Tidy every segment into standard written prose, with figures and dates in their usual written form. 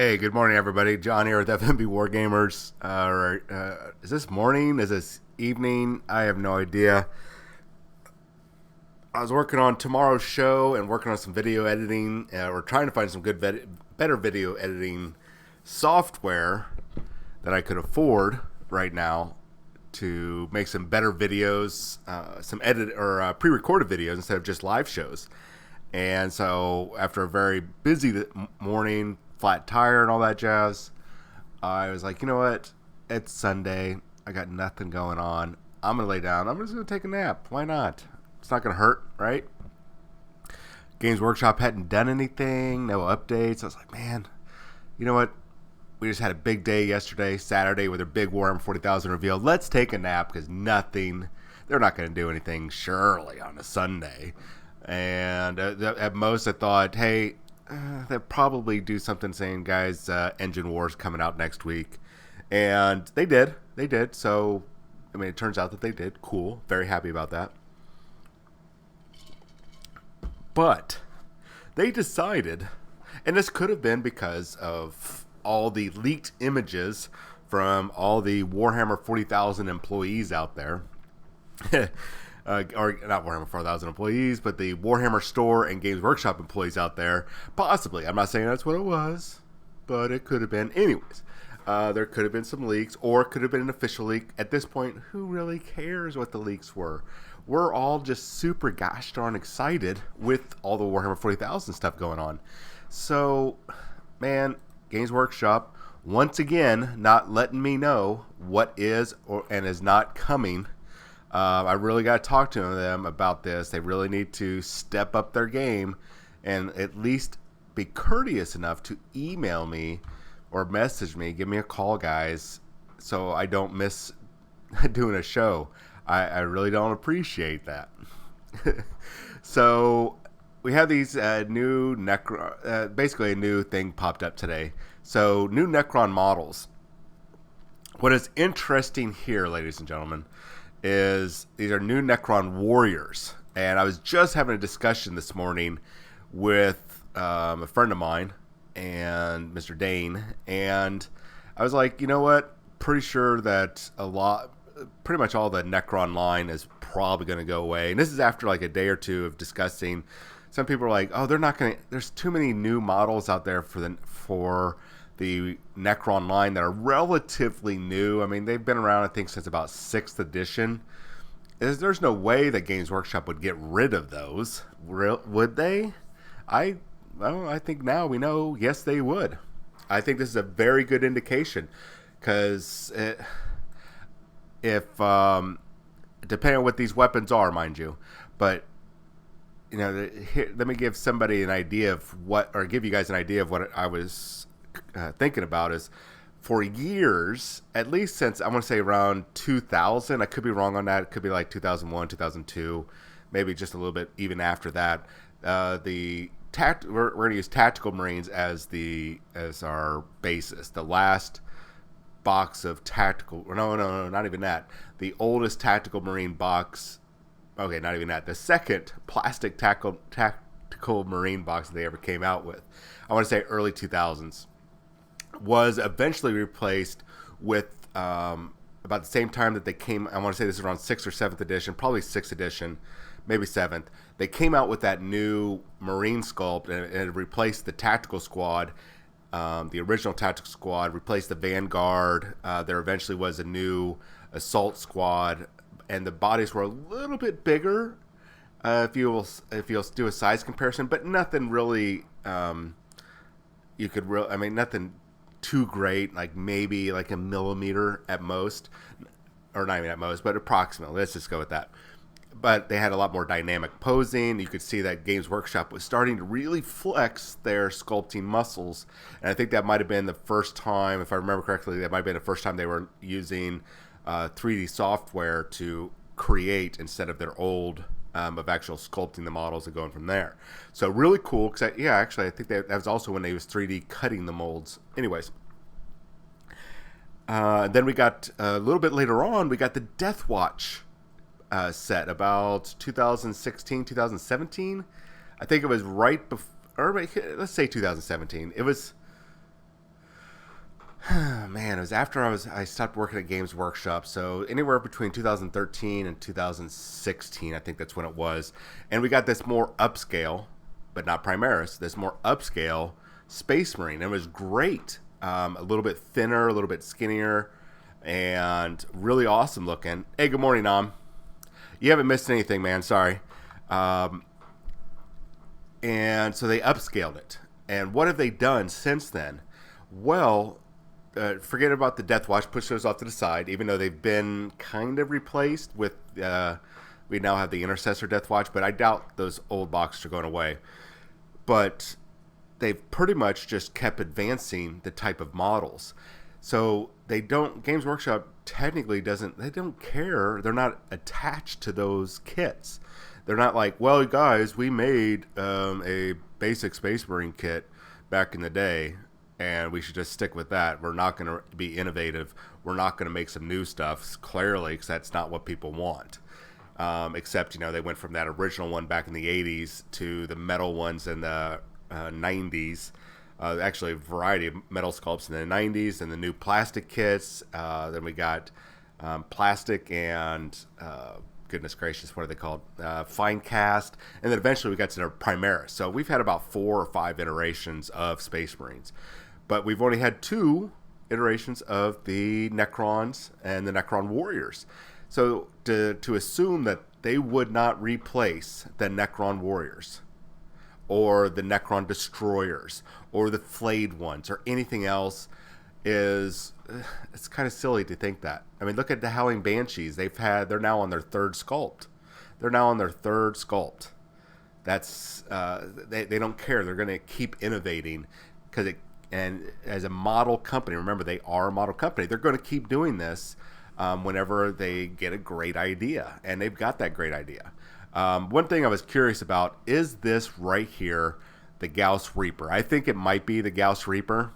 Hey, good morning, everybody. John here with FNP Wargamers. Is this morning? Is this evening? I have no idea. I was working on tomorrow's show and working on some video editing. We're trying to find some better video editing software that I could afford right now to make some better videos, some edit or pre-recorded videos instead of just live shows. And so, after a very busy morning, flat tire and all that jazz, I was like, you know what? It's Sunday. I got nothing going on. I'm going to lay down. I'm just going to take a nap. Why not? It's not going to hurt, right? Games Workshop hadn't done anything. No updates. I was like, man, you know what? We just had a big day yesterday, Saturday, with their big Warhammer 40,000 reveal. Let's take a nap because they're not going to do anything, surely, on a Sunday. And at most, I thought, hey, they'll probably do something saying, guys, Engine War's coming out next week. And they did. They did. So, I mean, it turns out that they did. Cool. Very happy about that. But they decided, and this could have been because of all the leaked images from all the Warhammer 40,000 employees out there. Or not Warhammer 4,000 employees, but the Warhammer store and Games Workshop employees out there. Possibly. I'm not saying that's what it was, but it could have been. Anyways, there could have been some leaks, or it could have been an official leak. At this point, who really cares what the leaks were? We're all just super gosh darn excited with all the Warhammer 40,000 stuff going on. So, man, Games Workshop, once again, not letting me know what is and is not coming. I really got to talk to them about this. They really need to step up their game and at least be courteous enough to email me or message me. Give me a call, guys, so I don't miss doing a show. I really don't appreciate that. So we have these new basically a new thing popped up today. So new Necron models. What is interesting here, ladies and gentlemen, is these are new Necron warriors. And I was just having a discussion this morning with a friend of mine and Mr. Dane, and I was like, you know what? Pretty sure that pretty much all the Necron line is probably going to go away. And this is after like a day or two of discussing. Some people are like, oh, they're not going to, there's too many new models out there for the Necron line that are relatively new. I mean, they've been around, I think, since about 6th edition. There's no way that Games Workshop would get rid of those. Would they? I think now we know, yes, they would. I think this is a very good indication because if depending on what these weapons are, mind you, but you know, let me give somebody an idea of give you guys an idea of what I was thinking about. Is for years, at least since I want to say around 2000, I could be wrong on that. It could be like 2001, 2002, maybe just a little bit even after that. We're going to use Tactical Marines as our basis. The last box of tactical, no, not even that. The oldest Tactical Marine box. Okay, not even that. The second plastic tactical Marine box that they ever came out with. I want to say early 2000s. Was eventually replaced with about the same time that they came. I want to say this is around 6th or 7th edition, probably 6th edition, maybe 7th. They came out with that new Marine sculpt and it replaced the tactical squad. The original tactical squad replaced the Vanguard. There eventually was a new assault squad, and the bodies were a little bit bigger. If you'll do a size comparison, but nothing really. Nothing too great, like maybe like a millimeter at most, or not even at most, but approximately. Let's just go with that. But they had a lot more dynamic posing. You could see that Games Workshop was starting to really flex their sculpting muscles, and I think that might have been the first time, if I remember correctly, that might have been the first time they were using 3D software to create instead of their old of actual sculpting the models and going from there. So really cool, because I think that was also when they was 3D cutting the molds. Anyways, then we got a little bit later on, we got the Death Watch set about 2016, 2017. I think it was right before, or let's say 2017. It was Man, it was after I stopped working at Games Workshop, so anywhere between 2013 and 2016, I think that's when it was. And we got this more upscale, but not Primaris, this more upscale Space Marine. It was great. A little bit thinner, a little bit skinnier, and really awesome looking. Hey, good morning, Nam. You haven't missed anything, man. Sorry. Um, and so they upscaled it. And what have they done since then? Well, forget about the Death Watch. Push those off to the side, even though they've been kind of replaced with. We now have the Intercessor Death Watch, but I doubt those old boxes are going away. But they've pretty much just kept advancing the type of models. So they don't. Games Workshop technically doesn't. They don't care. They're not attached to those kits. They're not like, well, guys, we made a basic Space Marine kit back in the day, and we should just stick with that. We're not going to be innovative. We're not going to make some new stuff, clearly, because that's not what people want. Except, they went from that original one back in the 80s to the metal ones in the 90s. Actually, a variety of metal sculpts in the 90s, and the new plastic kits. Then we got plastic and... goodness gracious, what are they called? Fine cast, and then eventually we got to the Primaris. So we've had about 4 or 5 iterations of Space Marines, but we've only had 2 iterations of the Necrons and the Necron Warriors. So to assume that they would not replace the Necron Warriors or the Necron Destroyers or the Flayed ones or anything else is, it's kind of silly to think that. I mean, look at the Howling Banshees. They're now on their 3rd sculpt. That's they don't care. They're going to keep innovating and as a model company, remember they are a model company. They're going to keep doing this whenever they get a great idea, and they've got that great idea. One thing I was curious about is this right here, the Gauss Reaper. I think it might be the Gauss Reaper.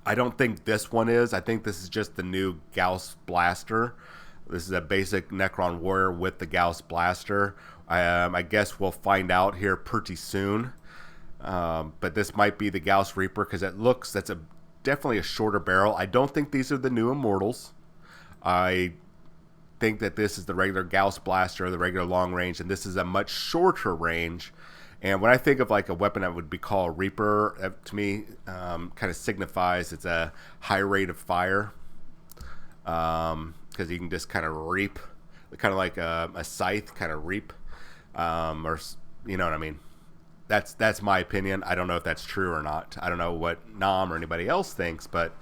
I don't think this one is. I think this is just the new Gauss Blaster. This is a basic Necron Warrior with the Gauss Blaster. I guess we'll find out here pretty soon. But this might be the Gauss Reaper because that's definitely a shorter barrel. I don't think these are the new Immortals. I think that this is the regular Gauss Blaster, the regular long range, and this is a much shorter range. And when I think of like a weapon that would be called Reaper, to me, kind of signifies it's a high rate of fire, because you can just kind of reap, kind of like a scythe, kind of reap, or you know what I mean. That's my opinion. I don't know if that's true or not. I don't know what Nam or anybody else thinks, but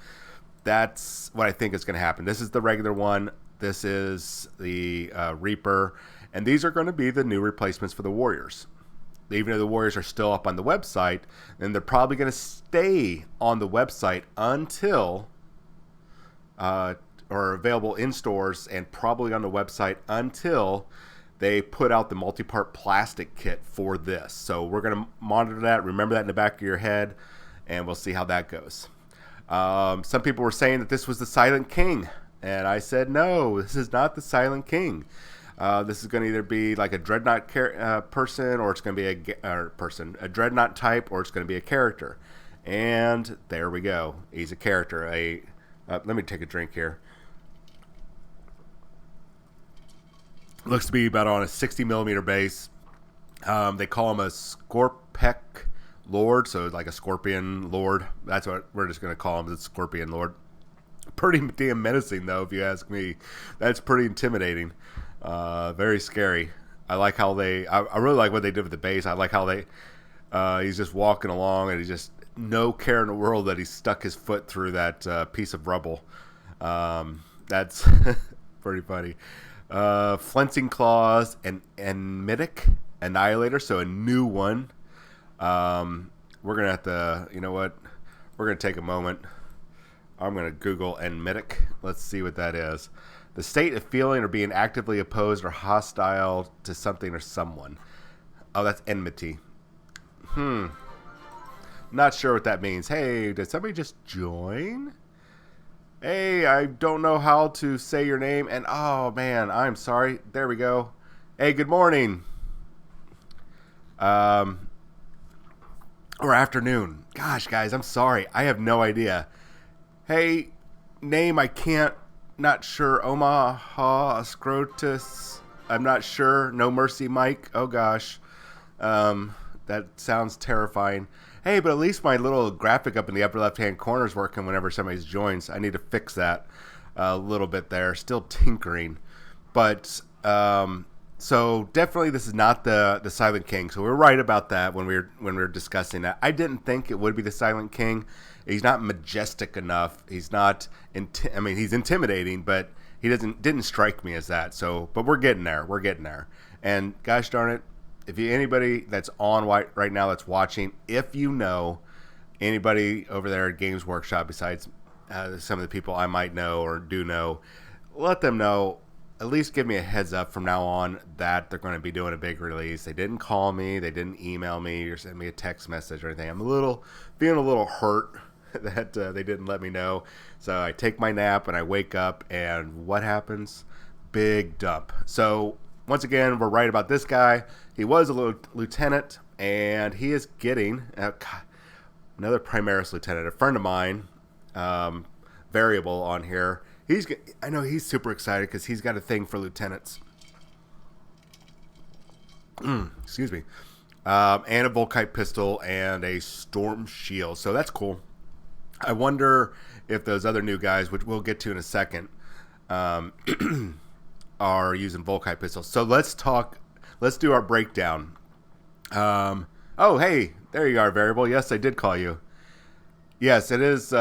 that's what I think is going to happen. This is the regular one. This is the Reaper, and these are going to be the new replacements for the Warriors. Even though the Warriors are still up on the website, then they're probably going to stay on the website until, or available in stores and probably on the website until they put out the multi-part plastic kit for this. So we're going to monitor that. Remember that in the back of your head, and we'll see how that goes. Some people were saying that this was the Silent King, and I said, no, this is not the Silent King. This is going to either be like a Dreadnought person, or it's going to be a Dreadnought type, or it's going to be a character. And there we go. He's a character. Let me take a drink here. Looks to be about on a 60 millimeter base. They call him a Scorpec Lord, so like a Scorpion Lord. That's what we're just going to call him, the Scorpion Lord. Pretty damn menacing, though, if you ask me. That's pretty intimidating. Very scary. I like how I really like what they did with the base. I like how he's just walking along, and he's just no care in the world that he stuck his foot through that piece of rubble. That's pretty funny. Flensing Claws and Mythic Annihilator, so a new one. We're gonna have to, you know what? We're gonna take a moment. I'm gonna Google Enmitic. Let's see what that is. The state of feeling or being actively opposed or hostile to something or someone. Oh, that's enmity. Not sure what that means. Hey, did somebody just join? Hey, I don't know how to say your name. And oh man, I'm sorry. There we go. Hey, good morning. Or afternoon. Gosh, guys, I'm sorry. I have no idea. Hey, name I can't, not sure. Omaha Scrotus. I'm not sure. No Mercy Mike. Oh gosh. That sounds terrifying. Hey, but at least my little graphic up in the upper left hand corner is working whenever somebody joins. I need to fix that a little bit there. Still tinkering. But so definitely this is not the Silent King. So we're right about that when we were discussing that. I didn't think it would be the Silent King. He's not majestic enough. He's not. I mean, he's intimidating, but he didn't strike me as that. So, but we're getting there. We're getting there. And gosh darn it, if anybody that's on right now that's watching, if you know anybody over there at Games Workshop besides some of the people I might know or do know, let them know. At least give me a heads up from now on that they're going to be doing a big release. They didn't call me, they didn't email me or send me a text message or anything. I'm feeling a little hurt that they didn't let me know. So I take my nap and I wake up, and what happens? Big dump. So once again, we're right about this guy. He was a lieutenant, and he is getting another Primaris lieutenant. A friend of mine, variable on here. I know he's super excited because he's got a thing for lieutenants. Excuse me. And a Volkite pistol and a storm shield. So that's cool. I wonder if those other new guys, which we'll get to in a second, are using Volkite pistols. So let's do our breakdown. Oh, hey, there you are, variable. Yes, I did call you. Yes, it is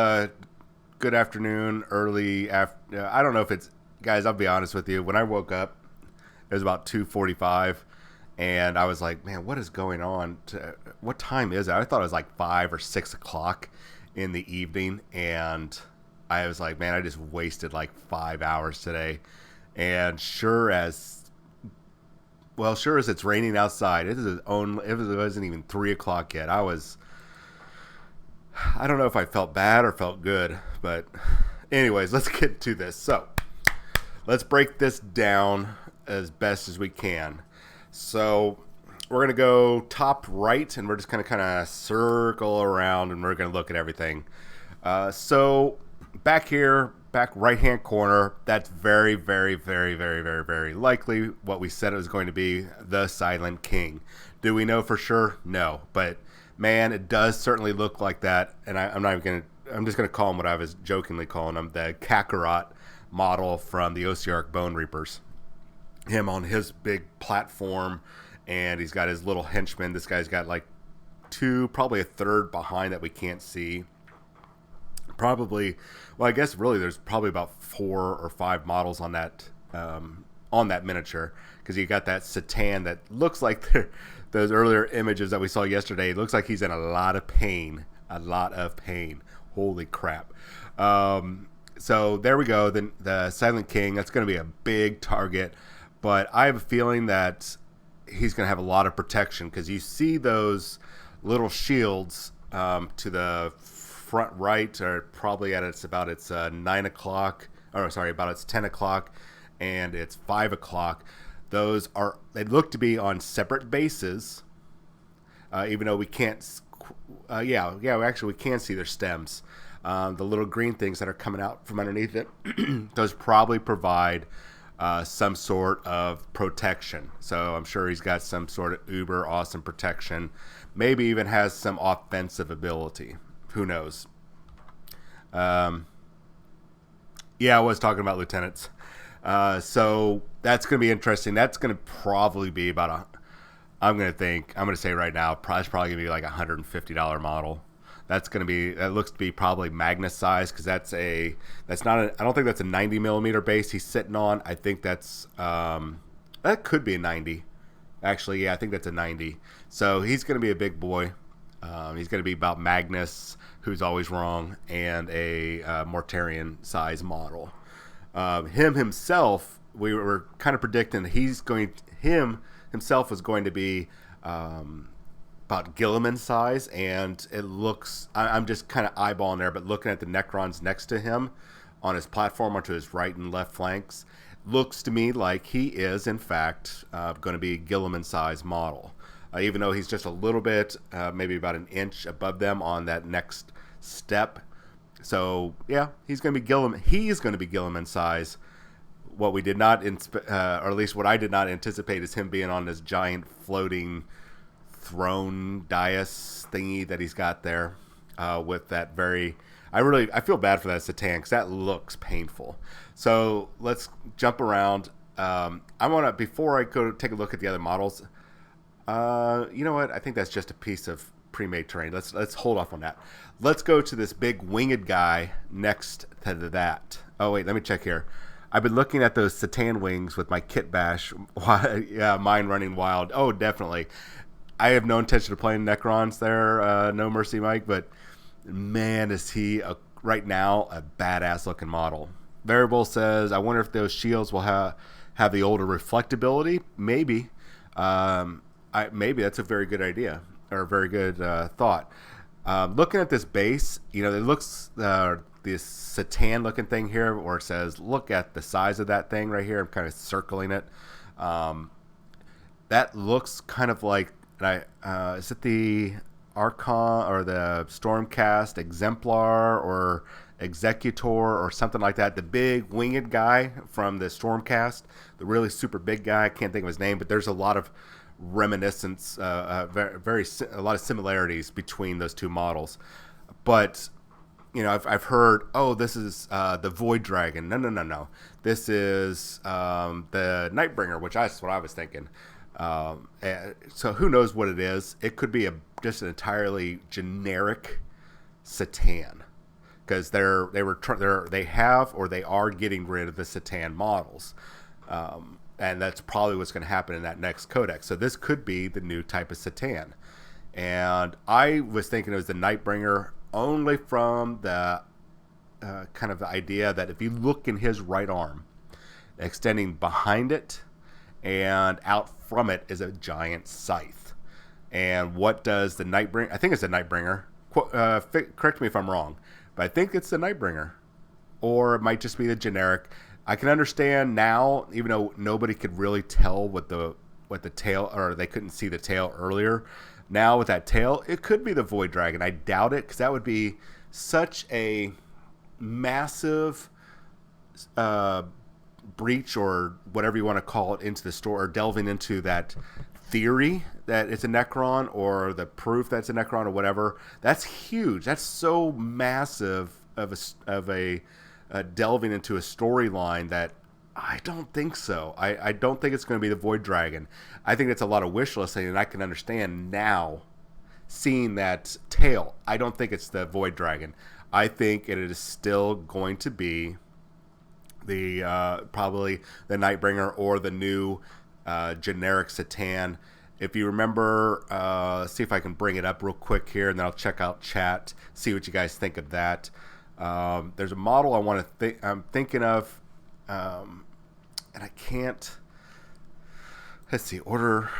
good afternoon, early after. I don't know if it's, guys, I'll be honest with you. When I woke up, it was about 2:45, and I was like, man, what is going on? What time is it? I thought it was like 5 or 6 o'clock in the evening, and I was like, man, I just wasted like 5 hours today. And sure as it's raining outside, it wasn't even 3 o'clock yet. I don't know if I felt bad or felt good, but anyways, let's get to this. So let's break this down as best as we can. So we're going to go top right, and we're just going to kind of circle around, and we're going to look at everything. So back here, back right-hand corner, that's very, very, very, very, very, very likely what we said it was going to be, the Silent King. Do we know for sure? No, but man, it does certainly look like that, and I'm just going to call him what I was jokingly calling him, the Kakarot model from the Osiark Bone Reapers. Him on his big platform, and he's got his little henchmen. This guy's got like two, probably a third behind that we can't see. Probably, well, I guess really there's probably about 4 or 5 models on that miniature, because you got that Satan that looks like those earlier images that we saw yesterday. It looks like he's in a lot of pain. Holy crap. So there we go. The Silent King, that's going to be a big target, but I have a feeling that he's going to have a lot of protection, because you see those little shields to the front right are probably at about its 9 o'clock, or sorry, about its 10 o'clock and it's 5 o'clock. They look to be on separate bases, even though we can't. Actually, we can see their stems. The little green things that are coming out from underneath it, those probably provide some sort of protection. So I'm sure he's got some sort of uber awesome protection. Maybe even has some offensive ability. Who knows? I was talking about lieutenants. So that's going to be interesting. That's going to probably be about I'm going to say right now, it's probably going to be like $150 model. That looks to be probably Magnus size, because I don't think that's a 90 millimeter base he's sitting on. I think that could be a 90. Actually, yeah, I think that's a 90. So he's going to be a big boy. He's going to be about Magnus, who's always wrong, and a Mortarion size model. Him himself, we were kind of predicting him himself was going to be about Gilliman size, and it looks, I'm just kind of eyeballing there, but looking at the Necrons next to him on his platform onto his right and left flanks, looks to me like he is in fact going to be a Gilliman size model, even though he's just a little bit, maybe about an inch above them on that next step. So yeah, he's going to be Gilliman. He's going to be Gilliman size. What we did not, or at least what I did not anticipate, is him being on this giant floating throne dais thingy that he's got there, with that very. I feel bad for that Satan because that looks painful. So let's jump around. I want to, before I go take a look at the other models. You know what? I think that's just a piece of pre-made terrain. Let's hold off on that. Let's go to this big winged guy next to that. Oh wait, let me check here. I've been looking at those Satan wings with my kit bash. Yeah, mine running wild. Oh, definitely. I have no intention of playing Necrons there. No mercy, Mike. But man, is he right now a badass looking model. Variable says, I wonder if those shields will have the older reflectability. Maybe. Maybe that's a very good idea, or a very good thought. Looking at this base, it looks this Satan looking thing here, where it says, look at the size of that thing right here. I'm kind of circling it. That looks kind of like, is it the Archon or the Stormcast Exemplar or Executor or something like that? The big winged guy from the Stormcast, the really super big guy. I can't think of his name, but there's a lot of reminiscence, a lot of similarities between those two models. But I've heard, oh, this is the Void Dragon. No. This is the Nightbringer, which that's what I was thinking. So who knows what it is? It could be just an entirely generic Satan, because they are getting rid of the Satan models. And that's probably what's going to happen in that next codex. So this could be the new type of Satan. And I was thinking it was the Nightbringer only from the kind of the idea that if you look in his right arm, extending behind it and out from it is a giant scythe. And what does the Nightbringer... I think it's the Nightbringer. Correct me if I'm wrong. But I think it's the Nightbringer. Or it might just be the generic... I can understand now, even though nobody could really tell what the tail, or they couldn't see the tail earlier. Now with that tail, it could be the Void Dragon. I doubt it, because that would be such a massive breach, or whatever you want to call it, into the story, or delving into that theory that it's a Necron, or the proof that's a Necron, or whatever. That's huge. That's so massive of a delving into a storyline that I don't think so. I don't think it's going to be the Void Dragon. I think it's a lot of wish listing, and I can understand now seeing that tail. I don't think it's the Void Dragon. I think it is still going to be the probably the Nightbringer or the new generic Satan. If you remember, see if I can bring it up real quick here, and then I'll check out chat, see what you guys think of that. There's a model I want to I'm thinking of, and I can't. Let's see, order.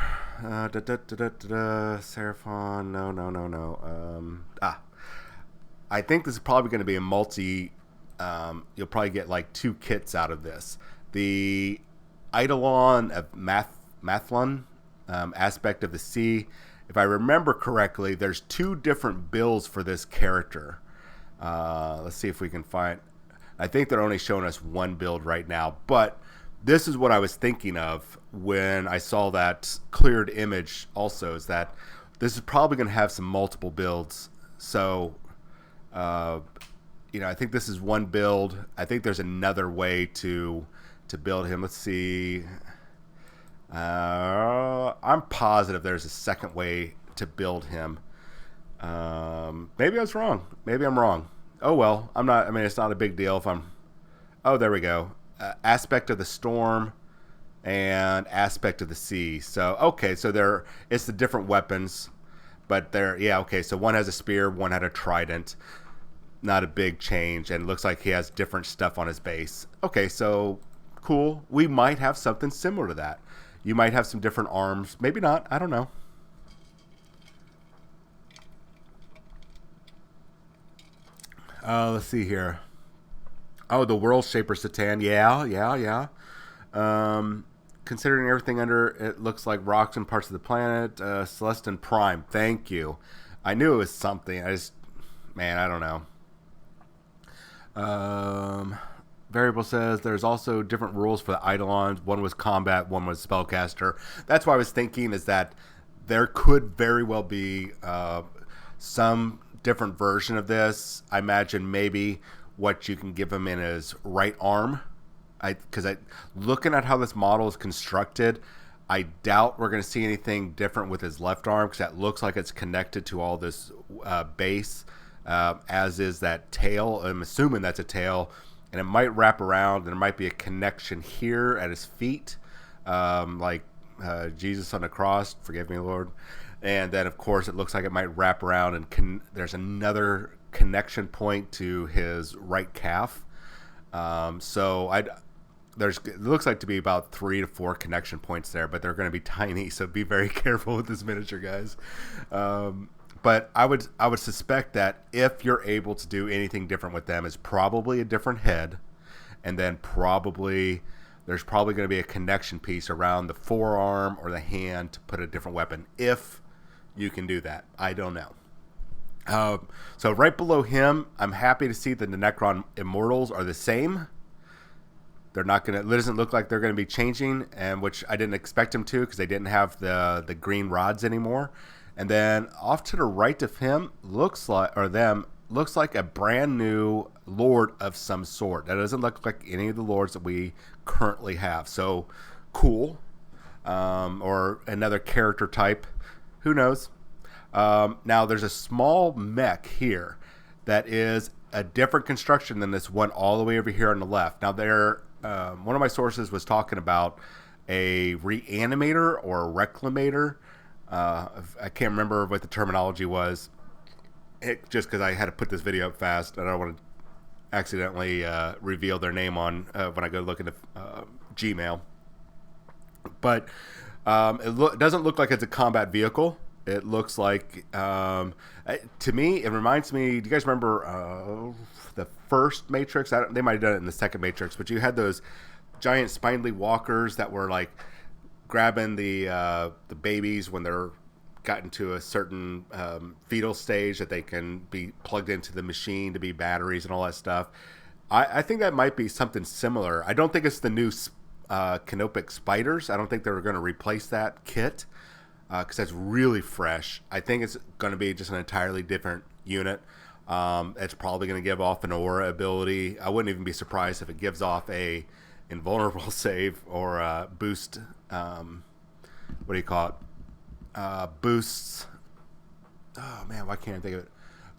Seraphon. No. I think this is probably going to be a multi. You'll probably get like 2 kits out of this. The Eidolon of Mathlon, aspect of the sea. If I remember correctly, there's 2 different builds for this character. Let's see if we can find... I think they're only showing us 1 build right now, but this is what I was thinking of when I saw that cleared image also, is that this is probably going to have some multiple builds. So, I think this is 1 build. I think there's another way to build him. Let's see. I'm positive there's a second way to build him. Maybe I was wrong. Maybe I'm wrong. Oh well, I'm not. I mean, it's not a big deal if I'm. Oh, there we go. Aspect of the storm and aspect of the sea. So okay, so it's the different weapons, but okay. So one has a spear, one had a trident. Not a big change, and it looks like he has different stuff on his base. Okay, so cool. We might have something similar to that. You might have some different arms. Maybe not. I don't know. Let's see here. Oh, the World Shaper Satan. Yeah. Considering everything under it looks like rocks and parts of the planet. Celestin Prime. Thank you. I knew it was something. I don't know. Variable says there's also different rules for the Eidolons. One was combat, one was spellcaster. That's why I was thinking is that there could very well be some different version of this. I imagine maybe what you can give him in his right arm. Because looking at how this model is constructed, I doubt we're going to see anything different with his left arm because that looks like it's connected to all this base, as is that tail. I'm assuming that's a tail, and it might wrap around, and there might be a connection here at his feet, like Jesus on the cross, forgive me, Lord. And then, of course, it looks like it might wrap around, and there's another connection point to his right calf. So it looks like to be about 3 to 4 connection points there, but they're going to be tiny, so be very careful with this miniature, guys. But I would suspect that if you're able to do anything different with them, is probably a different head, and then there's probably going to be a connection piece around the forearm or the hand to put a different weapon. If you can do that, I don't know. So right below him, I'm happy to see that the Necron Immortals are the same. They're not going to. It doesn't look like they're going to be changing, and which I didn't expect them to because they didn't have the green rods anymore. And then off to the right of him looks like a brand new lord of some sort. That doesn't look like any of the lords that we currently have. So cool, or another character type. Who knows? Now there's a small mech here that is a different construction than this one all the way over here on the left. Now one of my sources was talking about a reanimator or a reclamator. I can't remember what the terminology was. Just because I had to put this video up fast, and I don't want to accidentally reveal their name on when I go look into Gmail. But it doesn't look like it's a combat vehicle. It looks like, to me, it reminds me, do you guys remember the first Matrix? They might have done it in the second Matrix, but you had those giant spindly walkers that were like grabbing the babies when they're gotten to a certain fetal stage that they can be plugged into the machine to be batteries and all that stuff. I think that might be something similar. I don't think it's the new canopic spiders. I don't think they're going to replace that kit. Because that's really fresh. I think it's going to be just an entirely different unit. It's probably going to give off an aura ability. I wouldn't even be surprised if it gives off a invulnerable save or a boost. What do you call it? Boosts. Oh man, why can't I think of it?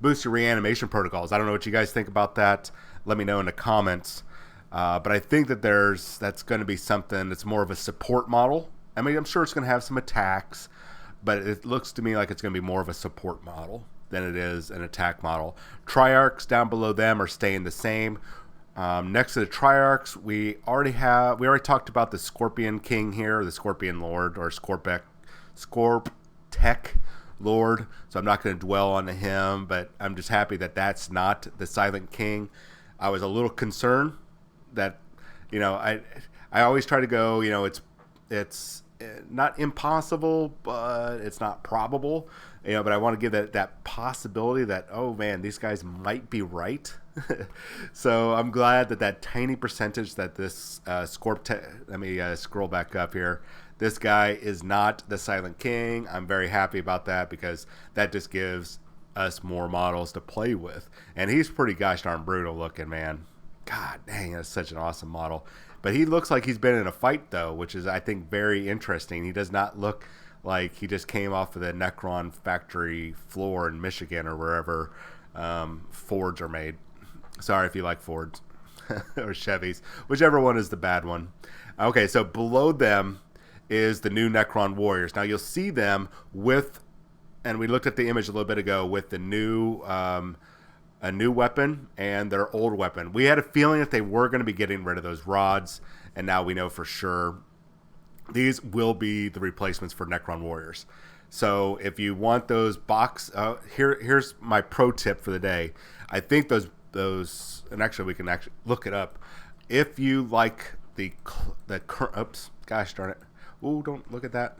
Boost your reanimation protocols. I don't know what you guys think about that. Let me know in the comments. But I think that that's going to be something that's more of a support model. I mean, I'm sure it's going to have some attacks, but it looks to me like it's going to be more of a support model than it is an attack model. Triarchs down below them are staying the same. Next to the Triarchs, we already talked about the Scorpion King here, the Scorpion Lord, or Scorp Tech Lord. So I'm not going to dwell on him, but I'm just happy that that's not the Silent King. I was a little concerned that, I always try to go, it's not impossible, but it's not probable, but I want to give that possibility that, oh man, these guys might be right. So I'm glad that tiny percentage that this let me scroll back up here. This guy is not the Silent King. I'm very happy about that because that just gives us more models to play with. And he's pretty gosh darn brutal looking, man. God dang, that's such an awesome model. But he looks like he's been in a fight, though, which is, I think, very interesting. He does not look like he just came off of the Necron factory floor in Michigan or wherever Fords are made. Sorry if you like Fords or Chevys. Whichever one is the bad one. Okay, so below them is the new Necron warriors. Now, you'll see them with, and we looked at the image a little bit ago, with the new a new weapon and their old weapon. We had a feeling that they were going to be getting rid of those rods, and now we know for sure these will be the replacements for Necron warriors. So if you want those here's my pro tip for the day. I think those, and actually we can actually look it up. If you like the current, oops, gosh darn it. Ooh, don't look at that.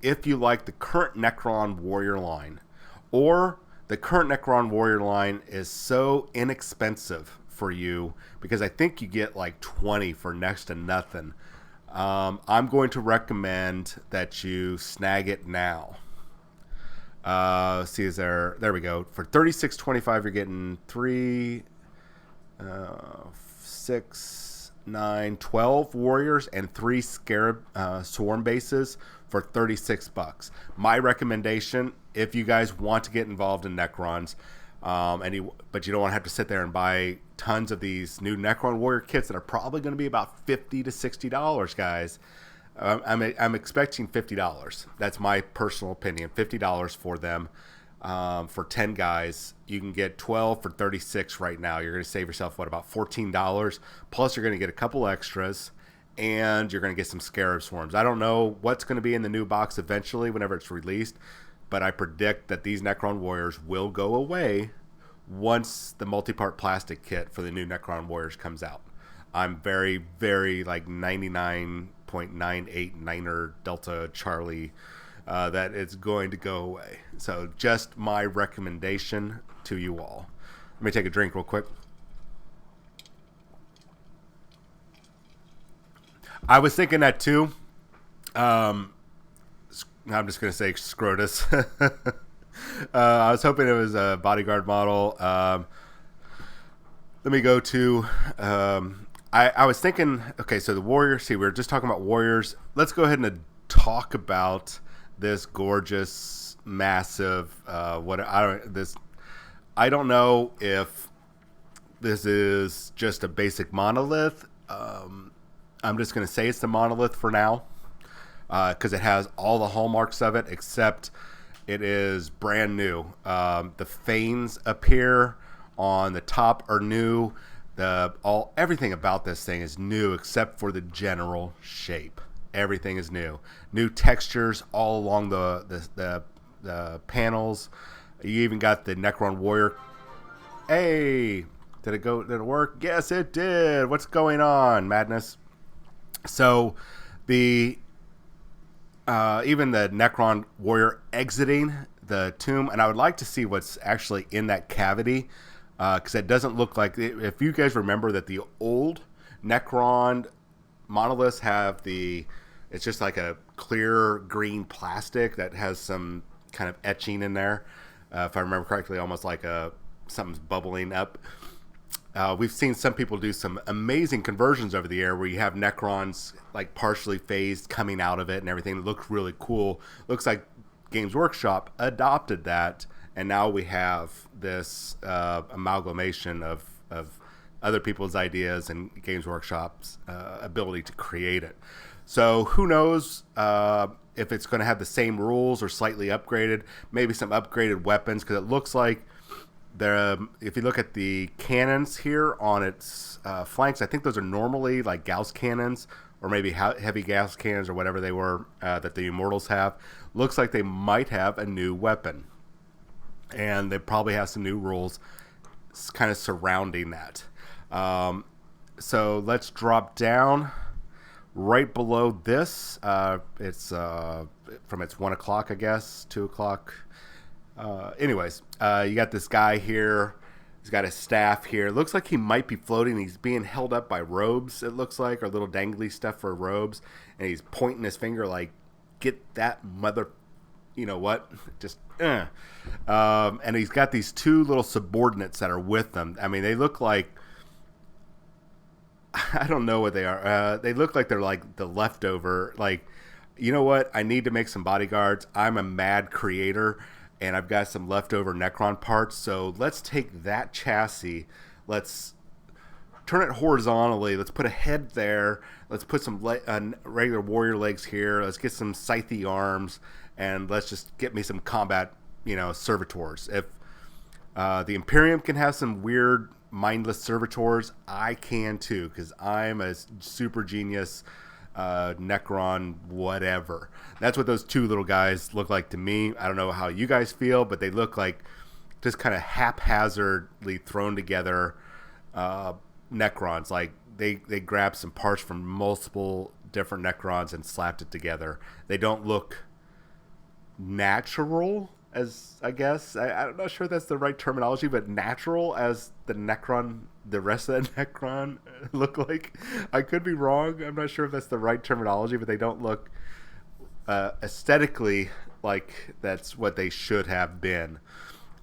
If you like the current Necron warrior line, or the current Necron Warrior line is so inexpensive for you because I think you get like 20 for next to nothing. I'm going to recommend that you snag it now. See, is there we go. For $36.25, you're getting 3, 6, 9, 12 warriors and 3 scarab swarm bases for $36. My recommendation, if you guys want to get involved in Necrons, but you don't want to have to sit there and buy tons of these new Necron warrior kits that are probably going to be about $50 to $60, guys. I'm expecting $50. That's my personal opinion. $50 for them. For 10 guys, you can get 12 for 36 right now. You're going to save yourself, about $14? Plus, you're going to get a couple extras, and you're going to get some scarab swarms. I don't know what's going to be in the new box eventually whenever it's released, but I predict that these Necron Warriors will go away once the multi-part plastic kit for the new Necron Warriors comes out. I'm very, very, 99.989er Delta Charlie that it's going to go away. So just my recommendation to you all. Let me take a drink real quick. I was thinking that too. I'm just going to say Scrotus. I was hoping it was a bodyguard model. Let me go to... I was thinking, okay, so the Warriors, see, we were just talking about Warriors. Let's go ahead and talk about this gorgeous, massive, I don't know if this is just a basic monolith. I'm just going to say it's the monolith for now, because it has all the hallmarks of it, except it is brand new. The fanes up here on the top are new. Everything about this thing is new except for the general shape. Everything is new. New textures all along the panels. You even got the Necron Warrior. Hey, did it work? Yes, it did. What's going on, madness? So the even the Necron Warrior exiting the tomb, and I would like to see what's actually in that cavity. Because it doesn't look like... If you guys remember that the old Necron monoliths have it's just like a clear green plastic that has some kind of etching in there. If I remember correctly, almost like something's bubbling up. We've seen some people do some amazing conversions over the year where you have Necrons like partially phased coming out of it and everything. It looks really cool. Looks like Games Workshop adopted that. And now we have this amalgamation of other people's ideas and Games Workshop's ability to create it. So who knows if it's going to have the same rules or slightly upgraded, maybe some upgraded weapons, because it looks like if you look at the cannons here on its flanks, I think those are normally like Gauss cannons or maybe heavy Gauss cannons or whatever they were that the Immortals have. Looks like they might have a new weapon. And they probably have some new rules kind of surrounding that. So let's drop down right below this. It's from its 1 o'clock, I guess, 2 o'clock. Anyways, you got this guy here. He's got his staff here. Looks like he might be floating. He's being held up by robes, it looks like, or little dangly stuff for robes. And he's pointing his finger like, get that mother... You know what? Just, and he's got these 2 little subordinates that are with them. I mean, they look like, I don't know what they are. They look like they're like the leftover. Like, you know what? I need to make some bodyguards. I'm a mad creator, and I've got some leftover Necron parts. So let's take that chassis. Let's turn it horizontally. Let's put a head there. Let's put some regular warrior legs here. Let's get some scythe arms. And let's just get me some combat, servitors. If the Imperium can have some weird, mindless servitors, I can too, because I'm a super genius Necron whatever. That's what those 2 little guys look like to me. I don't know how you guys feel, but they look like just kind of haphazardly thrown together Necrons. Like they grabbed some parts from multiple different Necrons and slapped it together. They don't look natural as I guess. I'm not sure that's the right terminology, but natural as the Necron, the rest of the Necron look like. I could be wrong. I'm not sure if that's the right terminology, but they don't look aesthetically like that's what they should have been.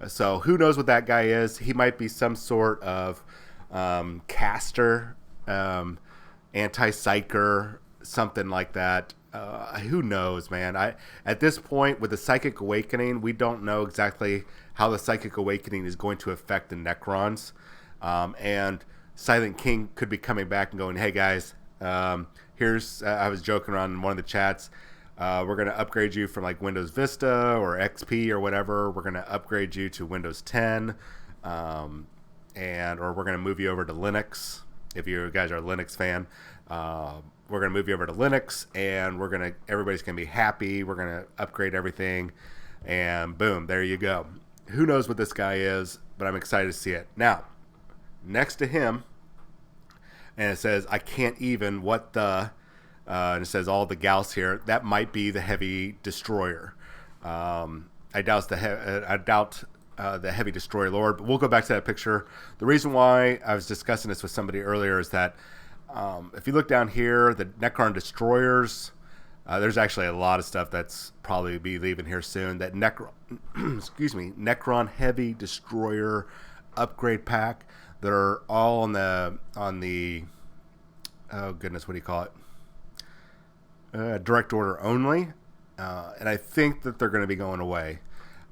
So who knows what that guy is? He might be some sort of caster, anti-psyker, something like that. Who knows, man? I At this point with the psychic awakening, we don't know exactly how the psychic awakening is going to affect the Necrons, and Silent King could be coming back and going, "Hey guys, here's." I was joking around in one of the chats. We're going to upgrade you from like Windows Vista or XP or whatever. We're going to upgrade you to Windows 10, or we're going to move you over to Linux. If you guys are a Linux fan, we're going to move you over to Linux, and everybody's going to be happy. We're going to upgrade everything, and boom, there you go. Who knows what this guy is, but I'm excited to see it. Now, next to him, and it says, I can't even, what the, and it says all the gals here. That might be the heavy destroyer. I doubt the heavy destroyer lord, but we'll go back to that picture. The reason why I was discussing this with somebody earlier is that if you look down here, the Necron destroyers, there's actually a lot of stuff that's probably be leaving here soon. That Necron heavy destroyer upgrade pack that are all on the oh goodness, what do you call it? Direct order only, and I think that they're going to be going away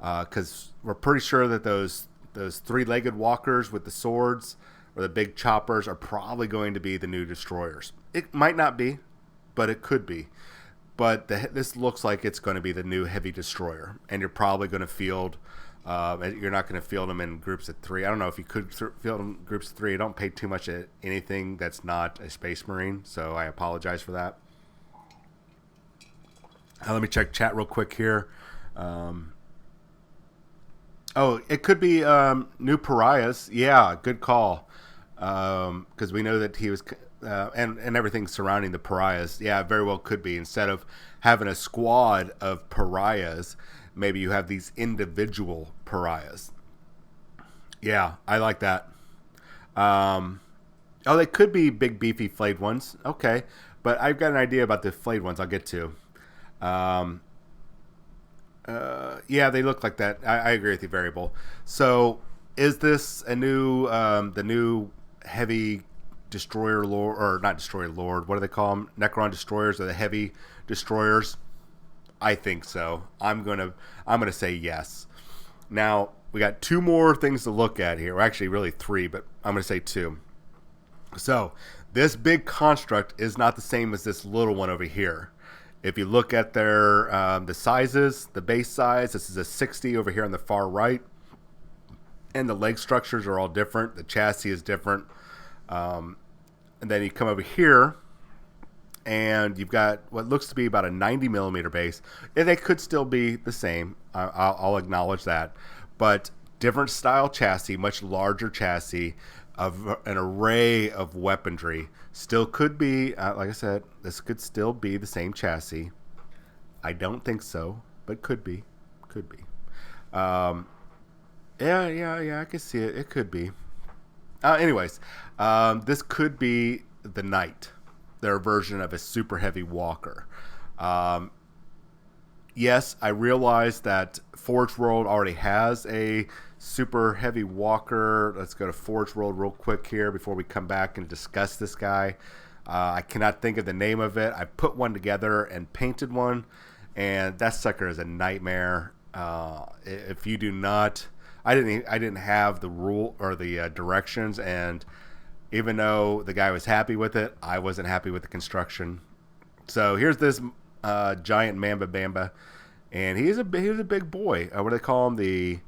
because we're pretty sure that those three-legged walkers with the swords or the big choppers are probably going to be the new destroyers. It might not be, but it could be. But this looks like it's going to be the new heavy destroyer, and you're probably going to field. You're not going to field them in groups of 3. I don't know if you could field them in groups of 3. I don't pay too much at anything that's not a Space Marine, so I apologize for that. Let me check chat real quick here. It could be new pariahs. Yeah, good call. Because we know that he was, and everything surrounding the pariahs. Yeah, very well could be. Instead of having a squad of pariahs, maybe you have these individual pariahs. Yeah, I like that. They could be big, beefy, flayed ones. Okay, but I've got an idea about the flayed ones I'll get to. Yeah, they look like that. I agree with you, Variable. So, is this a new, the new heavy destroyer lord, or not destroyer lord? What do they call them? Necron destroyers, or the heavy destroyers? I think so. I'm gonna say yes. Now we got 2 more things to look at here. Well, actually, really 3, but I'm gonna say 2. So, this big construct is not the same as this little one over here. If you look at their the sizes, the base size, this is a 60 over here on the far right, and the leg structures are all different. The chassis is different, and then you come over here, and you've got what looks to be about a 90 millimeter base. And they could still be the same. I'll acknowledge that, but different style chassis, much larger chassis, of an array of weaponry. Still could be, like I said, this could still be the same chassis. I don't think so, but could be. Could be. Yeah, I can see it. It could be. Anyways, this could be the Knight, their version of a super heavy walker. Yes, I realize that Forge World already has a super heavy walker. Let's go to Forge World real quick here before we come back and discuss this guy. I cannot think of the name of it. I put one together and painted one, and that sucker is a nightmare. If you do not, I didn't have the rule or the directions, and even though the guy was happy with it, I wasn't happy with the construction. So here's this giant Mamba Bamba, and he was a big boy. What do they call him? The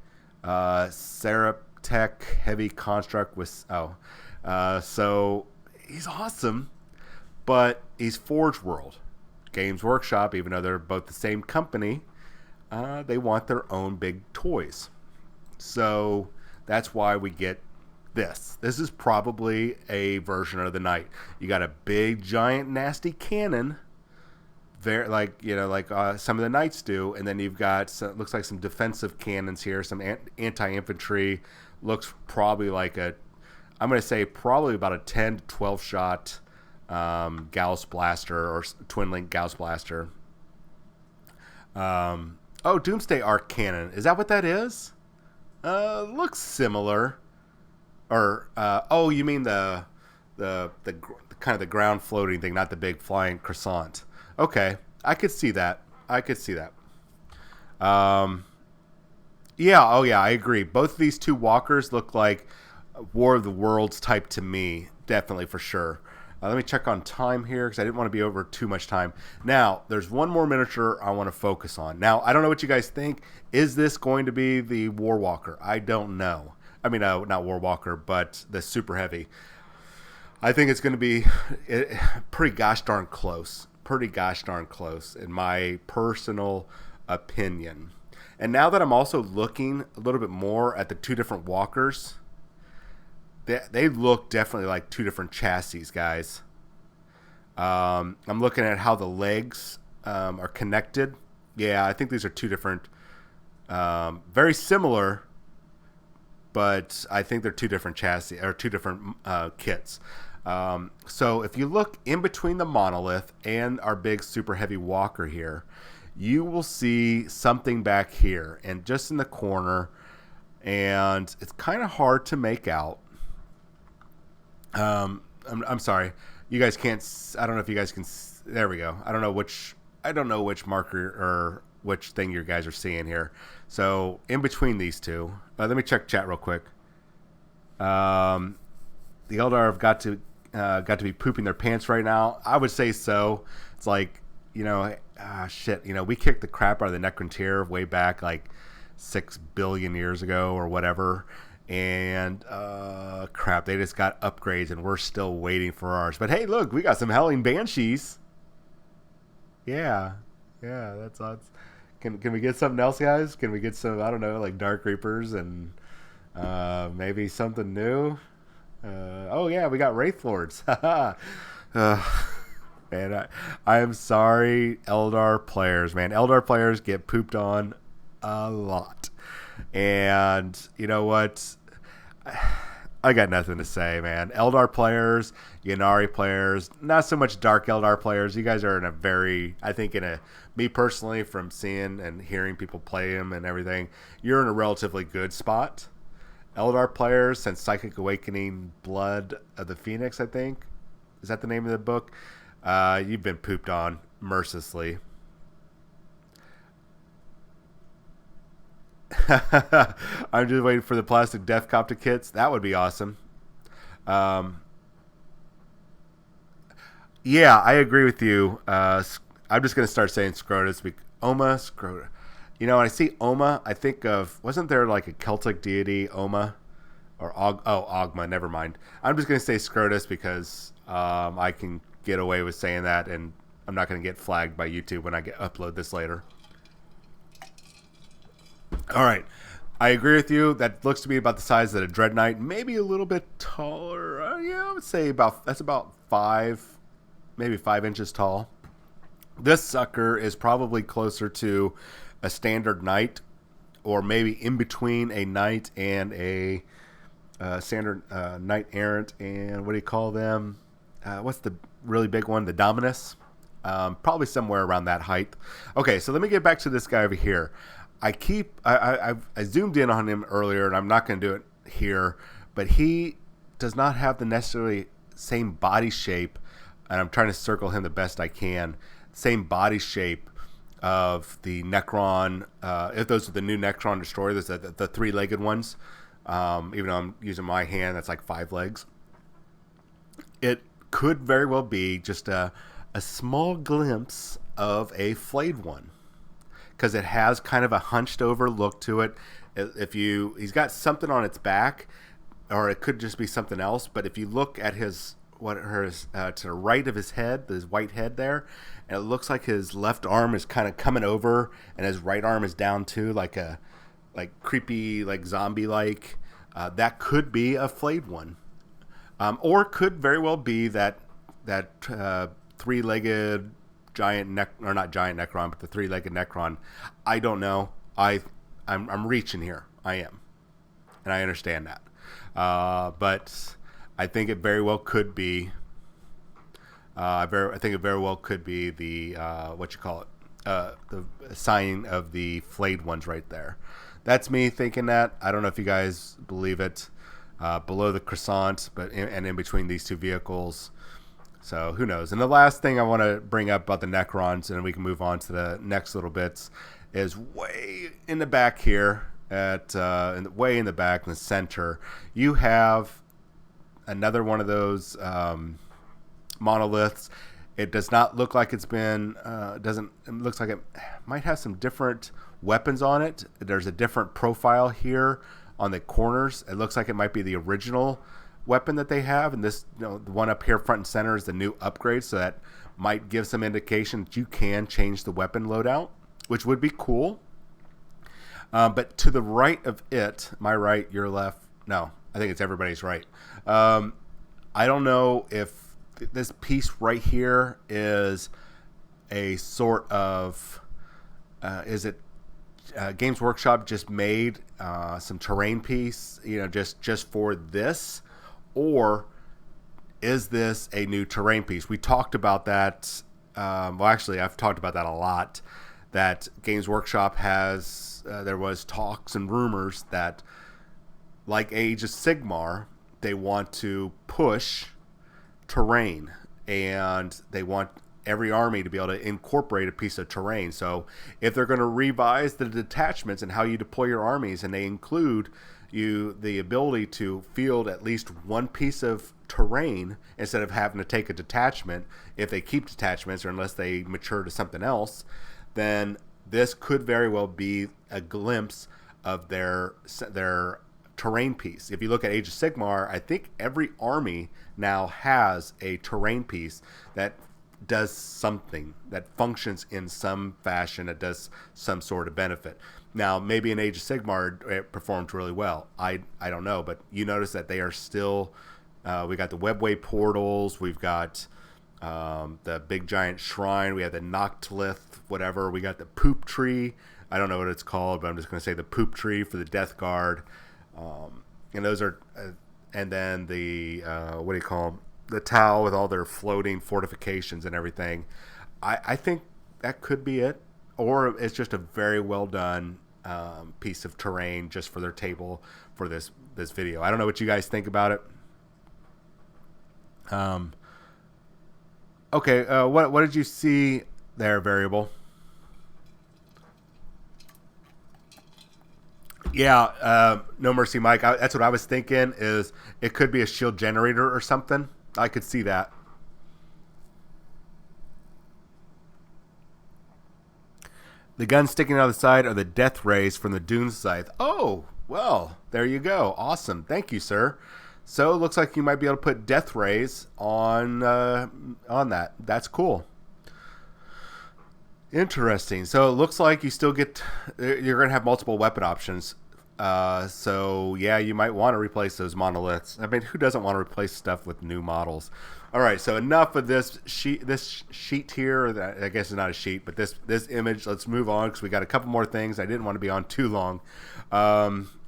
Seraptech heavy construct with so he's awesome, but he's Forge World, Games Workshop. Even though they're both the same company, they want their own big toys. So that's why we get this. This is probably a version of the Knight. You got a big, giant, nasty cannon, very like some of the knights do, and then you've got looks like some defensive cannons here, some anti-infantry. Looks probably like I'm going to say probably about a 10 to 12 shot Gauss blaster or twin link Gauss blaster. Oh, Doomsday Arc Cannon. Is that what that is? Looks similar. Or oh, you mean the kind of the ground floating thing, not the big flying croissant. Okay, I could see that. Yeah, oh yeah, I agree. Both of these two walkers look like War of the Worlds type to me, definitely for sure. Let me check on time here because I didn't want to be over too much time. Now, there's one more miniature I want to focus on. Now, I don't know what you guys think. Is this going to be the War Walker? I don't know. I mean, not War Walker, but the Super Heavy. I think it's going to be pretty gosh darn close. Pretty gosh darn close, in my personal opinion. And now that I'm also looking a little bit more at the two different walkers, they look definitely like two different chassis, guys. I'm looking at how the legs are connected. Yeah, I think these are two different, very similar, but I think they're two different chassis or two different kits. So if you look in between the monolith and our big super heavy walker here, you will see something back here and just in the corner, and it's kind of hard to make out. I'm sorry, you guys can't. I don't know if you guys can. There we go. I don't know which marker or which thing you guys are seeing here. So in between these two, let me check chat real quick. The Eldar have got to be pooping their pants right now. I would say so. It's like, shit. We kicked the crap out of the Necrontyr way back like 6 billion years ago or whatever. And crap, they just got upgrades and we're still waiting for ours. But hey, look, we got some Howling Banshees. Yeah, that's awesome. Can we get something else, guys? Can we get some, I don't know, like Dark Reapers and maybe something new? Oh yeah, we got Wraith Lords. Man, I am sorry, Eldar players. Man, Eldar players get pooped on a lot. And you know what? I got nothing to say, man. Eldar players, Ynnari players, not so much Dark Eldar players. You guys are in a very, I think me personally, from seeing and hearing people play them and everything, you're in a relatively good spot. Eldar players, since Psychic Awakening Blood of the Phoenix, I think. Is that the name of the book? You've been pooped on mercilessly. I'm just waiting for the plastic Death Copter kits. That would be awesome. Yeah, I agree with you. I'm just going to start saying Scrotus. Oma, Scrota. When I see Oma, I think of, wasn't there like a Celtic deity, Oma? Or Ogma, never mind. I'm just going to say Scrotus because I can get away with saying that, and I'm not going to get flagged by YouTube when I upload this later. All right, I agree with you. That looks to be about the size of a Dread Knight, maybe a little bit taller. I would say that's about 5, maybe 5 inches tall. This sucker is probably closer to a standard Knight, or maybe in between a Knight and a standard Knight Errant, and what do you call them? What's the really big one? The Dominus. Probably somewhere around that height. Okay, so let me get back to this guy over here. I zoomed in on him earlier, and I'm not going to do it here, but he does not have the necessarily same body shape, and I'm trying to circle him the best I can. Same body shape of the Necron. If those are the new Necron destroyers, the 3-legged ones. Even though I'm using my hand, that's like 5 legs. It could very well be just a small glimpse of a flayed one, because it has kind of a hunched over look to it. He's got something on its back, or it could just be something else. But if you look at to the right of his head, his white head there, and it looks like his left arm is kind of coming over, and his right arm is down too, like creepy, like zombie like. That could be a flayed one, or could very well be that 3-legged giant or not giant Necron, but the three-legged Necron. I don't know. I'm reaching here. I am, and I understand that. But I think it very well could be. I think it very well could be the what you call it, the sign of the flayed ones right there. That's me thinking that. I don't know if you guys believe it. Below the croissant, and in between these two vehicles. So who knows? And the last thing I want to bring up about the Necrons, and then we can move on to the next little bits, is way in the back here, way in the back in the center, you have another one of those monoliths. It does not look like it's been. It looks like it might have some different weapons on it. There's a different profile here on the corners. It looks like it might be the original weapon that they have, and this, the one up here front and center is the new upgrade, so that might give some indication that you can change the weapon loadout, which would be cool. But to the right of it, my right, your left, no, I think it's everybody's right. I don't know if this piece right here is a sort of, is it Games Workshop just made some terrain piece, just for this, or is this a new terrain piece? We talked about that. Well, actually, I've talked about that a lot. That Games Workshop has, there was talks and rumors that, like Age of Sigmar, they want to push terrain, and they want every army to be able to incorporate a piece of terrain. So if they're going to revise the detachments and how you deploy your armies, and they include the ability to field at least one piece of terrain instead of having to take a detachment if they keep detachments or unless they mature to something else, then this could very well be a glimpse of their terrain piece. If you look at Age of Sigmar, I think every army now has a terrain piece that does something, that functions in some fashion, that does some sort of benefit. Now, maybe in Age of Sigmar it performed really well. I don't know, but you notice that they are still, we got the webway portals, we've got the big giant shrine, we have the Noctilith, whatever, we got the poop tree. I don't know what it's called, but I'm just going to say the poop tree for the Death Guard. And those are, and then the, what do you call them? The Tau with all their floating fortifications and everything. I think that could be it. Or it's just a very well done piece of terrain just for their table for this video. I don't know what you guys think about it. Okay, what did you see there, Variable? Yeah, No Mercy Mike. That's what I was thinking, is it could be a shield generator or something. I could see that. The guns sticking out of the side are the death rays from the Dune Scythe. Oh, well, there you go. Awesome. Thank you, sir. So it looks like you might be able to put death rays on that. That's cool. Interesting. So it looks like you still get, you're going to have multiple weapon options. So yeah, you might want to replace those monoliths. I mean, who doesn't want to replace stuff with new models? All right, so enough of this sheet here. I guess it's not a sheet, but this image. Let's move on because we got a couple more things. I didn't want to be on too long.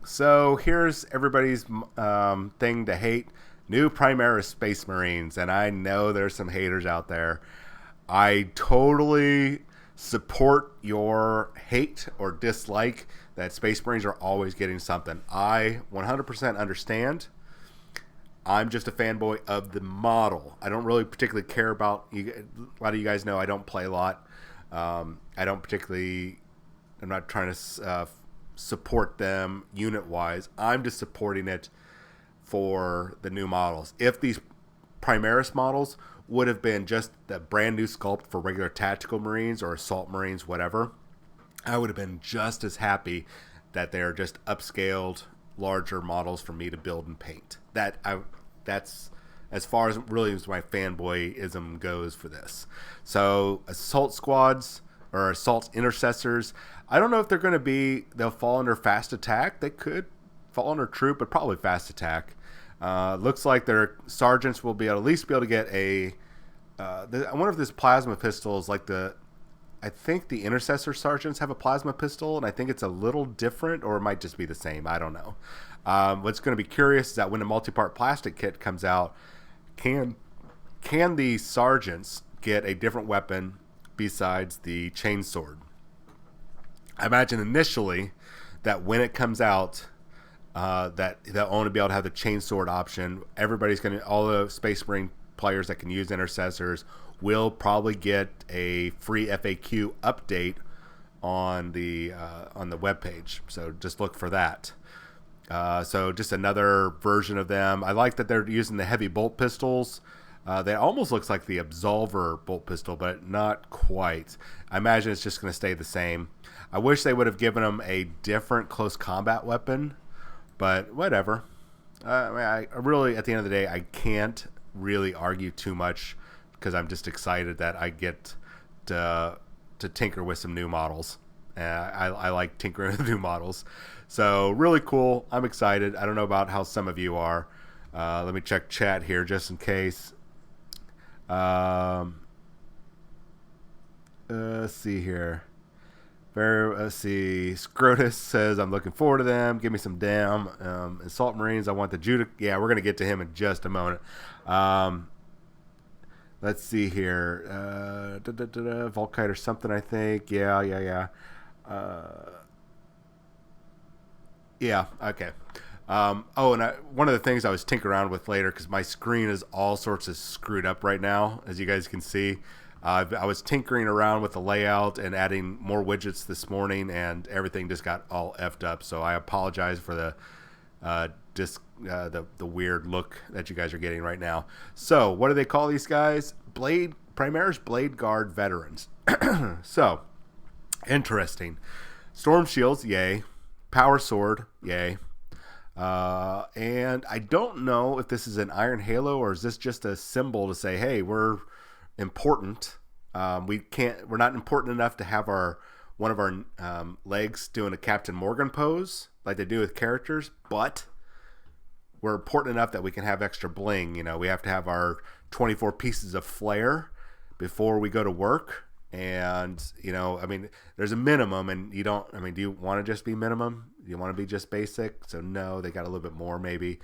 So here's everybody's thing to hate: new Primaris Space Marines. And I know there's some haters out there. I totally support your hate or dislike that Space Marines are always getting something. I 100% understand. I'm just a fanboy of the model. I don't really particularly care about you. A lot of you guys know I don't play a lot. I don't particularly. I'm not trying to support them unit-wise. I'm just supporting it for the new models. If these Primaris models would have been just the brand new sculpt for regular tactical Marines or assault Marines, whatever, I would have been just as happy that they're just upscaled, larger models for me to build and paint. That's as far as really as my fanboyism goes for this. So assault squads or assault intercessors, I don't know if they're going to they'll fall under fast attack. They could fall under troop, but probably fast attack. Looks like their sergeants will at least be able to get a I wonder if this plasma pistol is like I think the intercessor sergeants have a plasma pistol, and I think it's a little different, or it might just be the same. I don't know. What's going to be curious is that when the multi-part plastic kit comes out, can the sergeants get a different weapon besides the chainsword? I imagine initially that when it comes out, that they'll only be able to have the chainsword option. Everybody's going to, all the Space Marine players that can use intercessors will probably get a free FAQ update on the webpage. So just look for that. So just another version of them. I like that they're using the heavy bolt pistols. That almost looks like the Absolver bolt pistol, but not quite. I imagine it's just going to stay the same. I wish they would have given them a different close combat weapon, but whatever. I really, at the end of the day, I can't really argue too much because I'm just excited that I get to tinker with some new models. I like tinkering with new models. So really cool. I'm excited. I don't know about how some of you are. Let me check chat here just in case. Let's see here. Let's see. Scrotus says, I'm looking forward to them. Give me some damn. Assault Marines. I want the Judah. Yeah, we're going to get to him in just a moment. Let's see here. Volkite or something, I think. Yeah. Yeah, okay. And one of the things I was tinkering around with later, because my screen is all sorts of screwed up right now, as you guys can see. I was tinkering around with the layout and adding more widgets this morning, and everything just got all effed up. So I apologize for the weird look that you guys are getting right now. So what do they call these guys? Primaris Blade Guard veterans. So interesting. Storm shields, yay. Power sword, yay. And I don't know if this is an Iron Halo or is this just a symbol to say, hey, we're important. We're not important enough to have one of our legs doing a Captain Morgan pose like they do with characters, but we're important enough that we can have extra bling. You know, we have to have our 24 pieces of flair before we go to work. And, you know, I mean, there's a minimum, and do you want to just be minimum? Do you want to be just basic? So no, they got a little bit more maybe.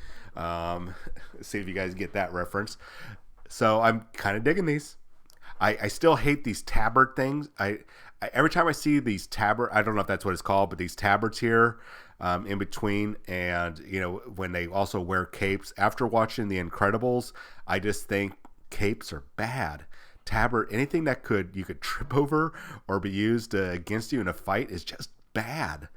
See if you guys get that reference. So I'm kind of digging these. I still hate these tabard things. I every time I see these tabard, I don't know if that's what it's called, but these tabards here in between, and you know, when they also wear capes. After watching The Incredibles, I just think capes are bad. Tabard, anything that you could trip over or be used against you in a fight is just bad.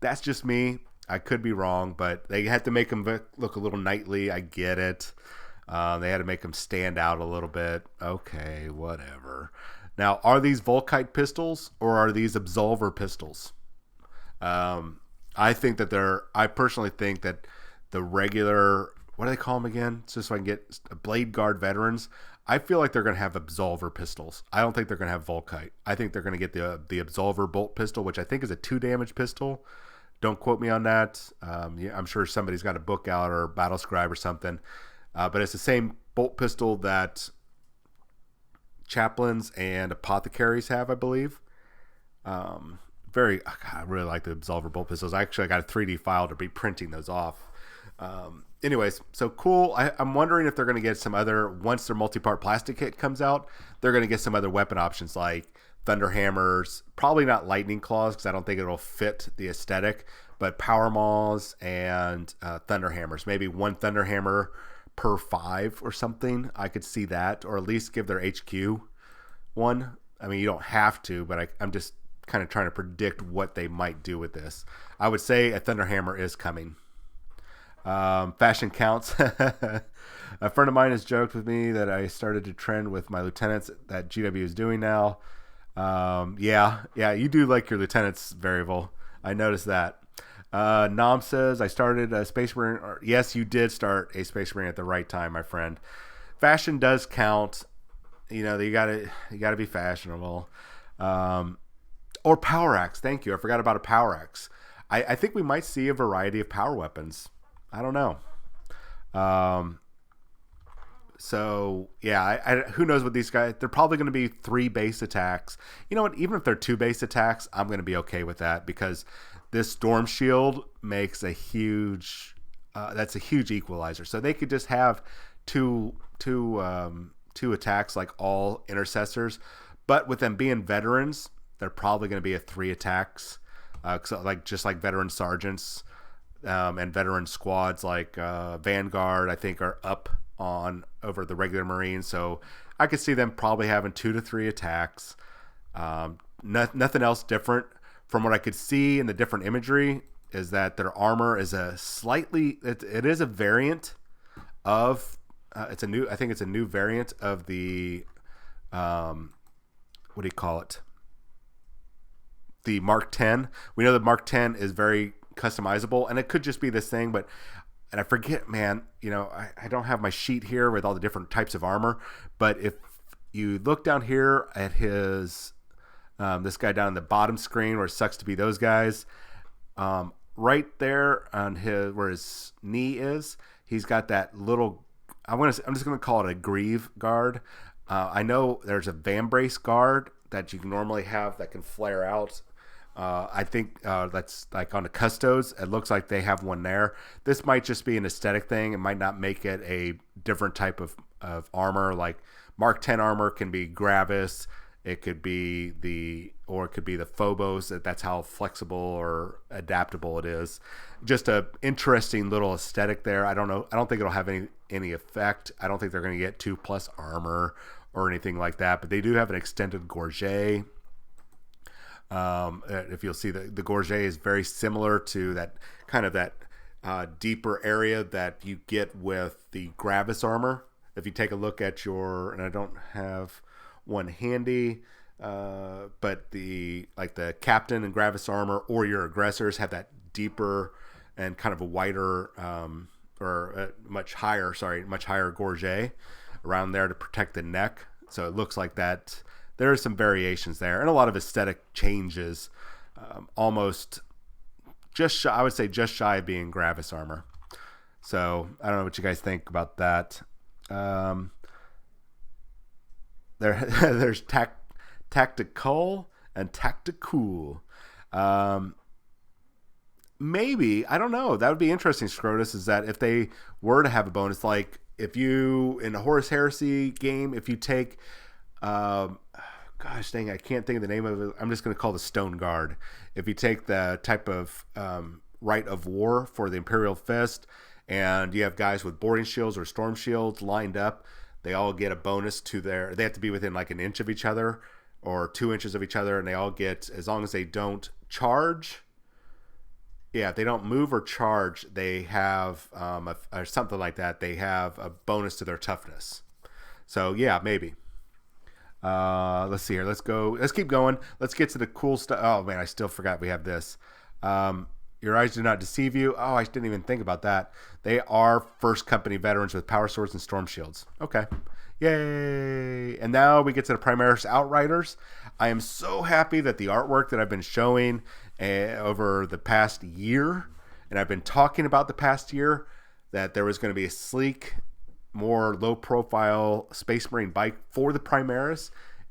That's just me. I could be wrong, but they had to make them look a little knightly. I get it. They had to make them stand out a little bit. Okay, whatever. Now, are these Volkite pistols or are these Absolver pistols? I personally think that the regular, what do they call them again? Just so I can get Blade Guard veterans. I feel like they're going to have Absolver pistols. I don't think they're going to have Volkite. I think they're going to get the Absolver bolt pistol, which I think is a 2-damage pistol. Don't quote me on that. I'm sure somebody's got a book out or battle scribe or something. But it's the same bolt pistol that chaplains and apothecaries have, I believe. I really like the Absolver bolt pistols. I got a 3D file to be printing those off. Anyways, so cool. I'm wondering if they're going to get some other, once their multi-part plastic kit comes out, they're going to get some other weapon options like thunder hammers, probably not lightning claws because I don't think it'll fit the aesthetic, but power maws and thunder hammers. Maybe one thunder hammer per 5 or something. I could see that, or at least give their HQ one. I mean, you don't have to, but I'm just kind of trying to predict what they might do with this. I would say a thunder hammer is coming. Fashion counts. A friend of mine has joked with me that I started to trend with my lieutenants that GW is doing now. Yeah, you do like your lieutenants variable. I noticed that. Nam says, I started a Space Marine. Yes, you did start a Space Marine at the right time, my friend. Fashion does count. You know, you gotta be fashionable. Or power axe. Thank you. I forgot about a power axe. I think we might see a variety of power weapons. I don't know. So yeah, who knows what these guys? They're probably going to be 3 base attacks. You know what? Even if they're 2 base attacks, I'm going to be okay with that because this Storm Shield makes a huge. That's a huge equalizer. So they could just have two attacks like all intercessors, but with them being veterans, they're probably going to be a 3 attacks. So like just like veteran sergeants and veteran squads like Vanguard, I think are up on over the regular Marines. So I could see them probably having 2 to 3 attacks. Nothing else different from what I could see in the different imagery is that their armor is a slightly it is a variant of I think it's a new variant of the what do you call it? The Mark 10. We know that Mark 10 is very customizable, and it could just be this thing, but and I forget, man, I don't have my sheet here with all the different types of armor, but if you look down here at his this guy down in the bottom screen where it sucks to be those guys, right there on where his knee is, he's got that little. I'm just gonna call it a greave guard. I know there's a vambrace guard that you can normally have that can flare out. I think that's like on the custos. It looks like they have one there. This might just be an aesthetic thing. It might not make it a different type of armor. Like Mark 10 armor can be Gravis. It could be the Phobos. That's how flexible or adaptable it is. Just a interesting little aesthetic there. I don't know. I don't think it'll have any effect. I don't think they're going to get 2+ armor or anything like that. But they do have an extended gorget. If you'll see, the gorget is very similar to that kind of that deeper area that you get with the Gravis armor. If you take a look at and I don't have one handy, but the captain and Gravis armor or your aggressors have that deeper and kind of a wider much higher gorget around there to protect the neck. So it looks like that. There are some variations there and a lot of aesthetic changes, almost just shy, I would say just shy of being Gravis armor. So I don't know what you guys think about that. There's tactical and tactical. Maybe, I don't know. That would be interesting, Scrotus, is that if they were to have a bonus, like if you, in a Horus Heresy game, if you take, gosh dang, I can't think of the name of it. I'm just going to call the Stone Guard. If you take the type of Rite of War for the Imperial Fist, and you have guys with boarding shields or storm shields lined up, they all get a bonus to they have to be within like an inch of each other or 2 inches of each other, and they all get, as long as they don't charge, if they don't move or charge, they have or something like that. They have a bonus to their toughness. So yeah, maybe. Let's see here. Let's go. Let's keep going. Let's get to the cool stuff. Oh man, I still forgot we have this. Your eyes do not deceive you. Oh, I didn't even think about that. They are first company veterans with power swords and storm shields. Okay. Yay. And now we get to the Primaris Outriders. I am so happy that the artwork that I've been showing over the past year, and I've been talking about the past year, that there was going to be a sleek, more low-profile Space Marine bike for the Primaris,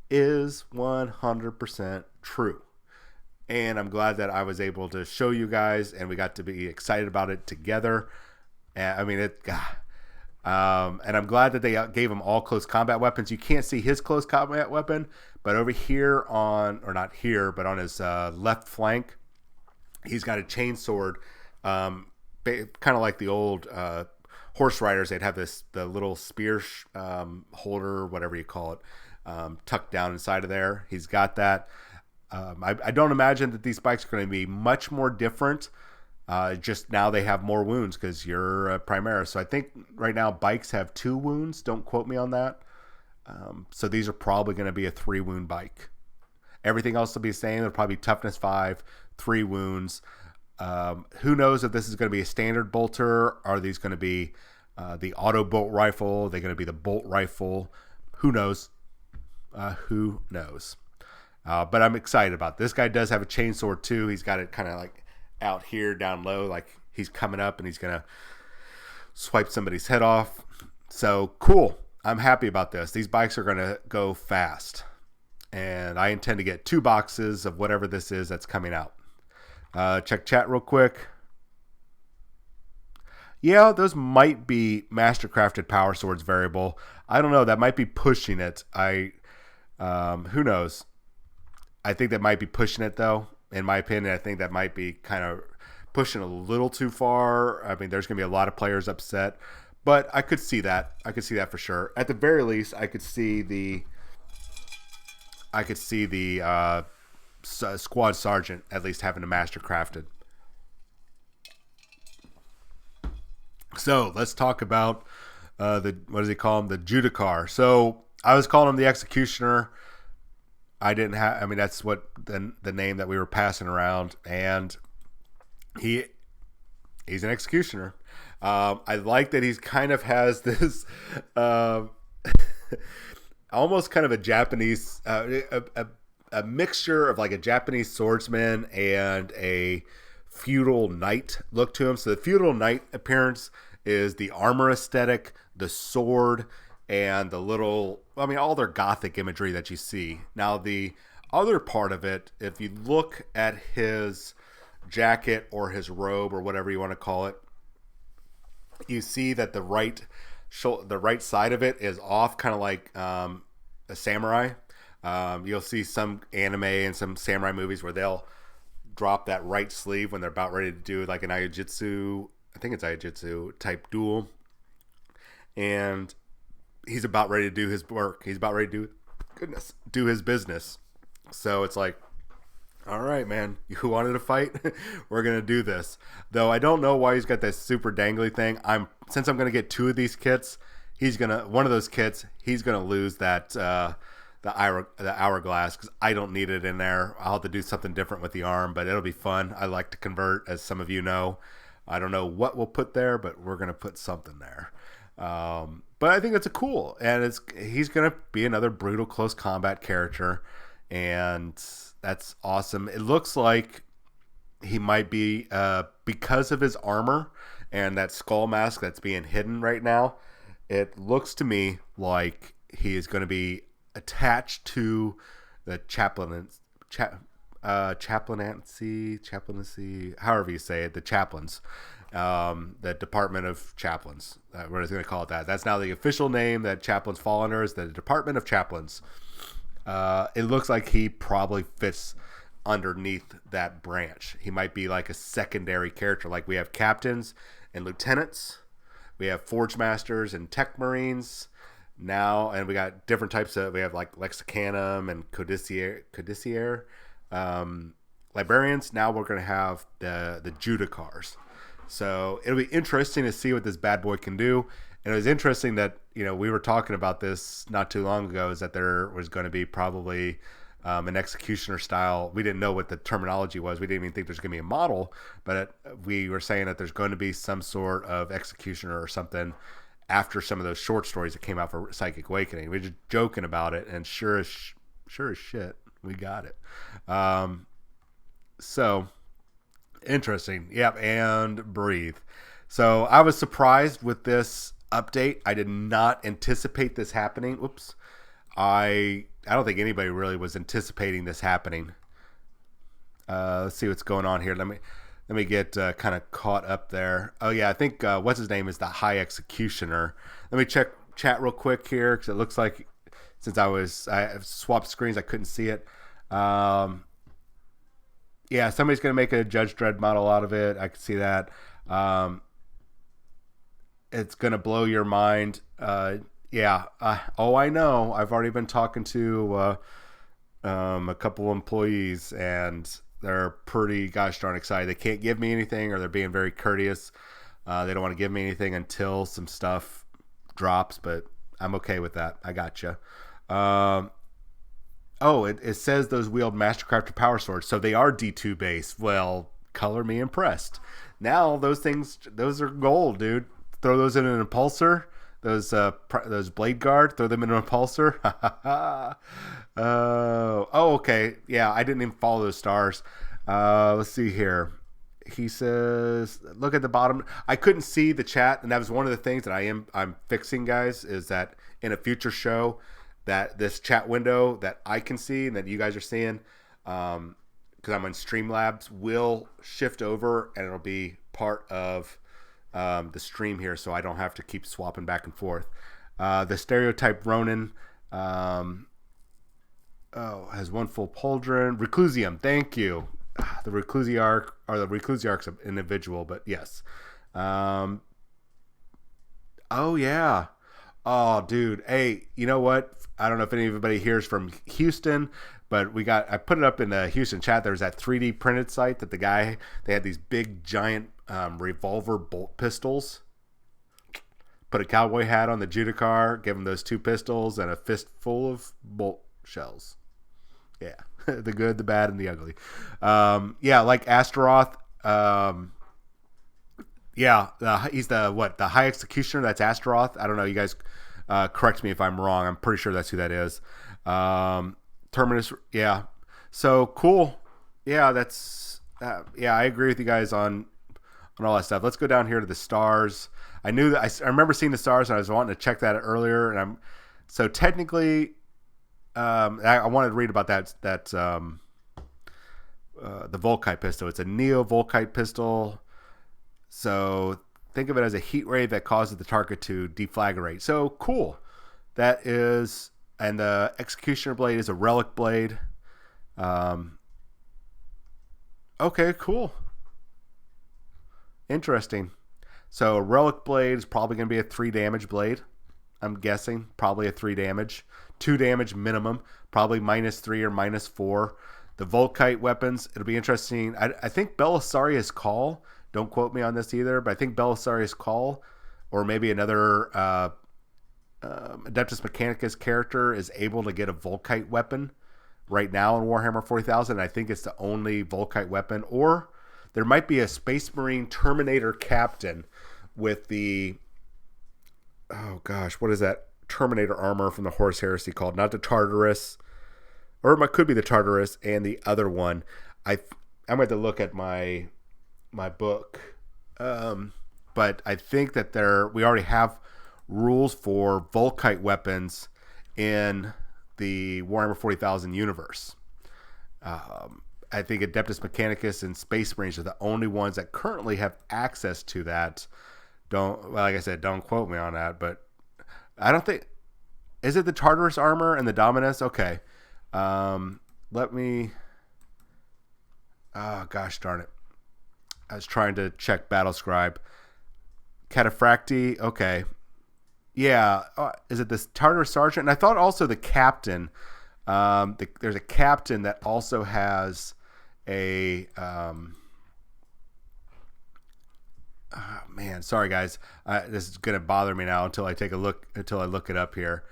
is 100% true. And I'm glad that I was able to show you guys, and we got to be excited about it together. I mean, and I'm glad that they gave him all close combat weapons. You can't see his close combat weapon, but over here or not here, but on his left flank, he's got a chainsword, kind of like the old horse riders. They'd have the little spear holder, whatever you call it, tucked down inside of there. He's got that. I don't imagine that these bikes are going to be much more different. Just now they have more wounds because you're a Primaris. So I think right now bikes have 2 wounds. Don't quote me on that. So these are probably going to be a 3 wound bike. Everything else will be the same. It'll probably be toughness 5, 3 wounds. Who knows if this is going to be a standard bolter? Are these going to be the auto bolt rifle? Are they going to be the bolt rifle? Who knows? Who knows? But I'm excited about this. Guy does have a chainsword too. He's got it kind of like out here down low, like he's coming up and he's gonna swipe somebody's head off. So cool. I'm happy about this. These bikes are going to go fast. And I intend to get 2 boxes of whatever this is that's coming out. Check chat real quick. Yeah, those might be Mastercrafted Power Swords variable. I don't know. That might be pushing it. Who knows? I think that might be pushing it, though. In my opinion, I think that might be kind of pushing a little too far. I mean, there's going to be a lot of players upset. But I could see that. I could see that for sure. At the very least, I could see the squad sergeant at least having a Mastercrafted. So let's talk about what does he call him? The Judicar. So I was calling him the Executioner. I didn't have. I mean, that's what the name that we were passing around, and he's an Executioner. I like that he's kind of has this almost kind of a Japanese a mixture of like a Japanese swordsman and a feudal knight look to him. So the feudal knight appearance is the armor aesthetic, the sword, and the little, I mean, all their gothic imagery that you see. Now the other part of it, if you look at his jacket or his robe or whatever you want to call it, you see that the right side of it is off, kind of like a samurai. You'll see some anime and some samurai movies where they'll drop that right sleeve when they're about ready to do like an Aiujutsu, I think it's Aiujutsu type duel. And he's about ready to do his work. He's about ready to do his business. So it's like, all right, man, you wanted to fight? We're going to do this. Though I don't know why he's got this super dangly thing. Since I'm going to get 2 of these kits, one of those kits, he's going to lose that, the hourglass, because I don't need it in there. I'll have to do something different with the arm, but it'll be fun. I like to convert, as some of you know. I don't know what we'll put there, but we're going to put something there. But I think it's a cool, and he's going to be another brutal close combat character, and that's awesome. It looks like he might be, because of his armor and that skull mask that's being hidden right now, it looks to me like he is going to be attached to the chaplaincy, however you say it, the chaplains, the Department of Chaplains. We're just going to call it that. That's now the official name that chaplains fall under, is the Department of Chaplains. It looks like he probably fits underneath that branch. He might be like a secondary character. Like we have captains and lieutenants, we have forge masters and tech marines now, and we got different types of, we have like lexicanum and codicier librarians. Now we're going to have the Judicars. So it'll be interesting to see what this bad boy can do. And it was interesting that, we were talking about this not too long ago, is that there was going to be probably an executioner style. We didn't know what the terminology was. We didn't even think there's going to be a model, but we were saying that there's going to be some sort of executioner or something after some of those short stories that came out for Psychic Awakening. We were just joking about it, and sure as shit, we got it. So interesting. Yep. And breathe. So I was surprised with this update. I did not anticipate this happening. Oops. I don't think anybody really was anticipating this happening. Let's see what's going on here. Let me get kind of caught up there. Oh yeah, I think what's his name is the High Executioner. Let me check chat real quick here, because it looks like since I swapped screens, I couldn't see it. Yeah, somebody's gonna make a Judge Dredd model out of it. I can see that. It's gonna blow your mind. Yeah. I know. I've already been talking to a couple employees, and they're pretty gosh darn excited. They can't give me anything, or they're being very courteous. They don't want to give me anything until some stuff drops, but I'm okay with that. I gotcha. It says those wield Mastercrafted Power Swords, so they are D2 base. Well, color me impressed. Now those are gold, dude. Throw those in an impulsor. Those blade guard, throw them in a repulsor. Okay. Yeah, I didn't even follow those stars. Let's see here. He says, look at the bottom. I couldn't see the chat, and that was one of the things that I'm fixing, guys, is that in a future show, that this chat window that I can see and that you guys are seeing, because I'm on Streamlabs, will shift over and it'll be part of the stream here, so I don't have to keep swapping back and forth. The stereotype Ronin has one full pauldron. Reclusium, thank you. The Reclusiarch, or the Reclusiarch's an individual, but yes. Oh yeah. Oh dude. Hey, you know what? I don't know if anybody here is from Houston, but I put it up in the Houston chat. There's that 3D printed site that they had these big giant revolver bolt pistols. Put a cowboy hat on the Judicar, give him those 2 pistols and a fistful of bolt shells. Yeah. The good, the bad, and the ugly. Yeah, like Astaroth. He's the High Executioner. That's Astaroth. I don't know. You guys correct me if I'm wrong. I'm pretty sure that's who that is. Terminus. Yeah. So cool. Yeah, that's. I agree with you guys on all that stuff. Let's go down here to the stars. I knew that I remember seeing the stars, and I was wanting to check that earlier. And so technically. I wanted to read about that the Volkite pistol. It's a Neo Volkite pistol. So think of it as a heat ray that causes the target to deflagrate. So cool. That is, and the Executioner blade is a relic blade. Okay, cool. Interesting. So a relic blade is probably going to be a 3 damage blade. I'm guessing probably a 3 damage. 2 damage minimum, probably -3 or -4. The Volkite weapons, it'll be interesting. I think Belisarius Call, don't quote me on this either, but I think Belisarius Call, or maybe another Adeptus Mechanicus character is able to get a Volkite weapon right now in Warhammer 40,000. I think it's the only Volkite weapon. Or there might be a Space Marine Terminator Captain with the... Oh gosh, what is that Terminator armor from the Horus Heresy called? Not the Tartarus, or it could be the Tartarus and the other one. I'm going to look at my book, but I think that we already have rules for Volkite weapons in the Warhammer 40,000 universe. I think Adeptus Mechanicus and Space Marines are the only ones that currently have access to that. Like I said, don't quote me on that, but I don't think... Is it the Tartarus armor and the Dominus? Okay. Let me... Oh, gosh darn it. I was trying to check Battlescribe. Cataphracti, okay. Yeah, is it this Tartarus Sergeant? And I thought also the Captain. There's a Captain that also has a... man, sorry guys. This is gonna bother me now until I look it up here.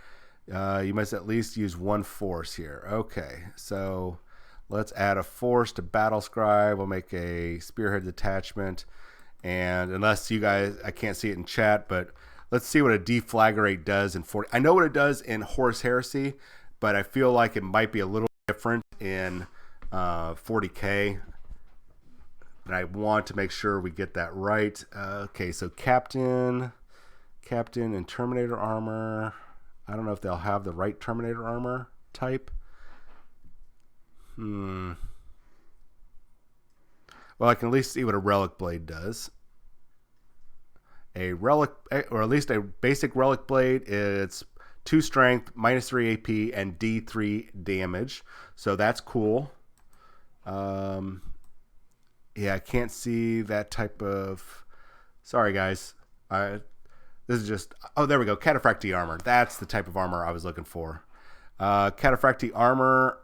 You must at least use 1 force here. Okay, so let's add a force to Battlescribe. We'll make a Spearhead detachment, and unless you guys, I can't see it in chat, but let's see what a deflagrate does in 40. I know what it does in Horus Heresy, but I feel like it might be a little different in 40K. And I want to make sure we get that right. Okay, so Captain and Terminator armor. I don't know if they'll have the right Terminator armor type. Well, I can at least see what a relic blade does. A relic, or at least a basic relic blade, it's 2 strength, -3 AP, and D3 damage. So that's cool. Yeah, I can't see that type of... Sorry, guys. This is just... Oh, there we go. Cataphracti armor. That's the type of armor I was looking for. Cataphracti armor...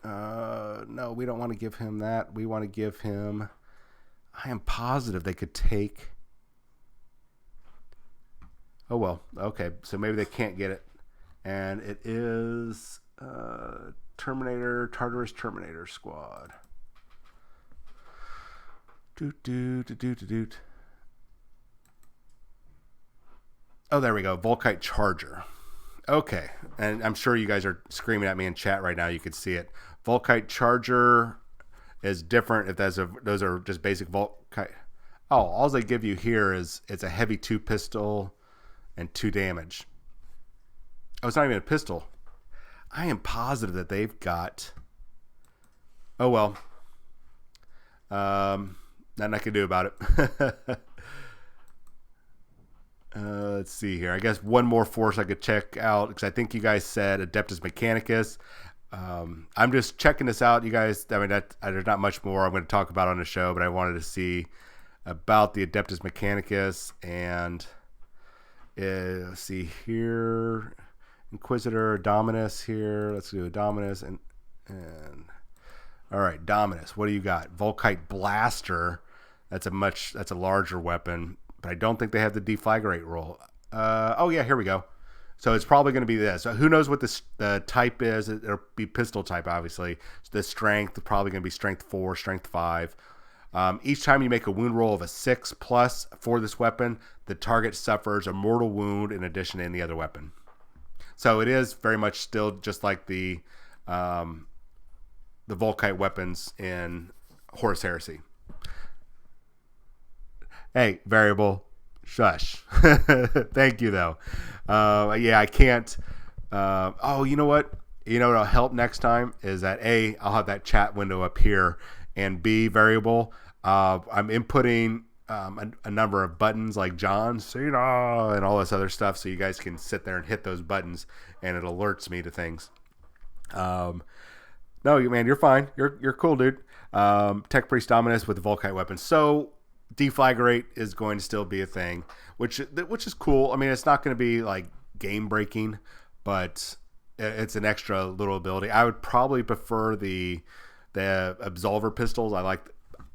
no, we don't want to give him that. We want to give him... I am positive they could take... Oh, well. Okay, so maybe they can't get it. And it is... Tartarus Terminator Squad. Oh, there we go. Volkite Charger. Okay. And I'm sure you guys are screaming at me in chat right now. You could see it. Volkite Charger is different if those are just basic Volkite Okay. Oh, all they give you here is it's a heavy 2 pistol and 2 damage. Oh, it's not even a pistol. I am positive that they've got. Oh well. Nothing I can do about it. Let's see here. I guess one more force I could check out because I think you guys said Adeptus Mechanicus. I'm just checking this out, you guys. I mean, there's not much more I'm going to talk about on the show, but I wanted to see about the Adeptus Mechanicus and let's see here, Inquisitor, Dominus here. Let's do a Dominus and all right, Dominus. What do you got? Volkite Blaster. That's a larger weapon. But I don't think they have the deflagrate roll. Oh, yeah, here we go. So it's probably going to be this. So who knows what the type is? It'll be pistol type, obviously. So the strength is probably going to be strength 4, strength 5. Each time you make a wound roll of a 6 plus for this weapon, the target suffers a mortal wound in addition to any other weapon. So it is very much still just like the Volkite weapons in Horus Heresy. Hey, variable, shush. Thank you, though. Yeah, I can't. Oh, you know what? You know what'll help next time is that A, I'll have that chat window up here, and B, variable. I'm inputting a number of buttons like John Cena and all this other stuff, so you guys can sit there and hit those buttons, and it alerts me to things. No, man, you're fine. You're cool, dude. Tech Priest Dominus with the Volkite weapon. So deflagrate is going to still be a thing, which is cool. I mean, it's not going to be like game breaking, but it's an extra little ability. I would probably prefer the Absolver pistols.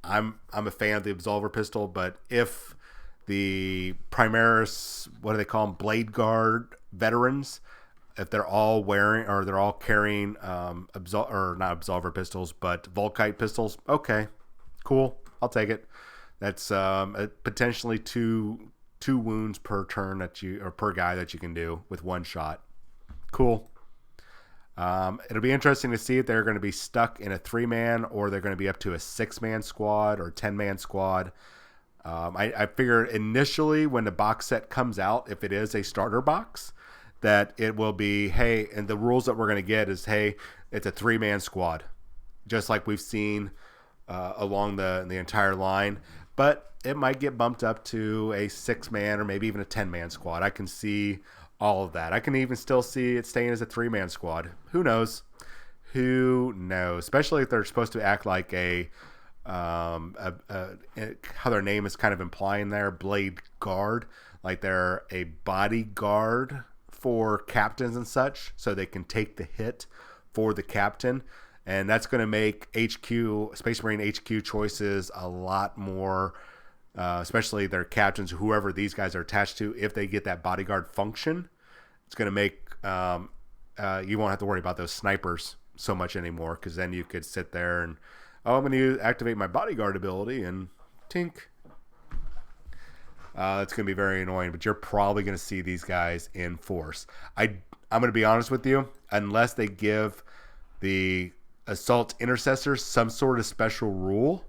I'm a fan of the Absolver pistol, but if the Primaris, what do they call them, Blade Guard veterans, if they're all wearing or they're all carrying not Absolver pistols, but Volkite pistols, okay, cool, I'll take it. That's potentially two wounds per turn or per guy that you can do with one shot. Cool. It'll be interesting to see if they're going to be stuck in a 3-man or they're going to be up to a 6-man squad or 10-man squad. I figure initially when the box set comes out, if it is a starter box, that it will be, hey, and the rules that we're going to get is, hey, it's a 3-man squad, just like we've seen along the entire line. But it might get bumped up to a 6-man or maybe even a 10-man squad. I can see all of that. I can even still see it staying as a 3-man squad. Who knows? Who knows? Especially if they're supposed to act like how their name is kind of implying there, Blade Guard, like they're a bodyguard for captains and such, so they can take the hit for the captain. And that's going to make Space Marine HQ choices a lot more, especially their captains, whoever these guys are attached to. If they get that bodyguard function, it's going to make you won't have to worry about those snipers so much anymore, because then you could sit there and, I'm going to activate my bodyguard ability and tink. It's going to be very annoying, but you're probably going to see these guys in force. I'm going to be honest with you, unless they give the assault intercessors some sort of special rule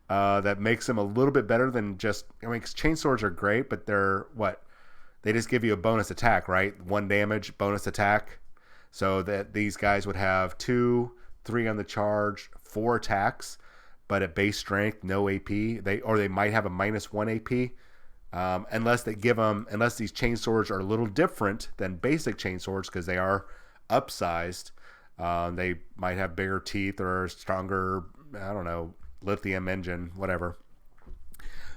that makes them a little bit better than just, because chainswords are great, but they just give you a bonus attack, right? 1 damage bonus attack, so that these guys would have 2, 3 on the charge, 4 attacks, but at base strength, no AP. They might have a -1 AP, unless these chainswords are a little different than basic chainswords because they are upsized. They might have bigger teeth or stronger, I don't know, lithium engine, whatever.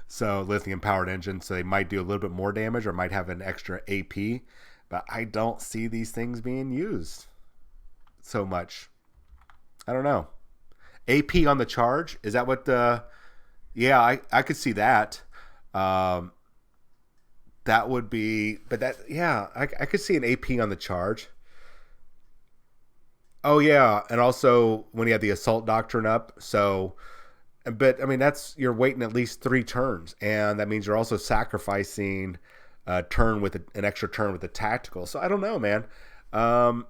So lithium powered engine. So they might do a little bit more damage or might have an extra AP, but I don't see these things being used so much. I don't know. AP on the charge. Is that what yeah, I could see that. That would be, but I could see an AP on the charge. Oh yeah, and also when you have the assault doctrine up, but you're waiting at least 3 turns, and that means you're also sacrificing a turn with an extra turn with the tactical. So I don't know, man. To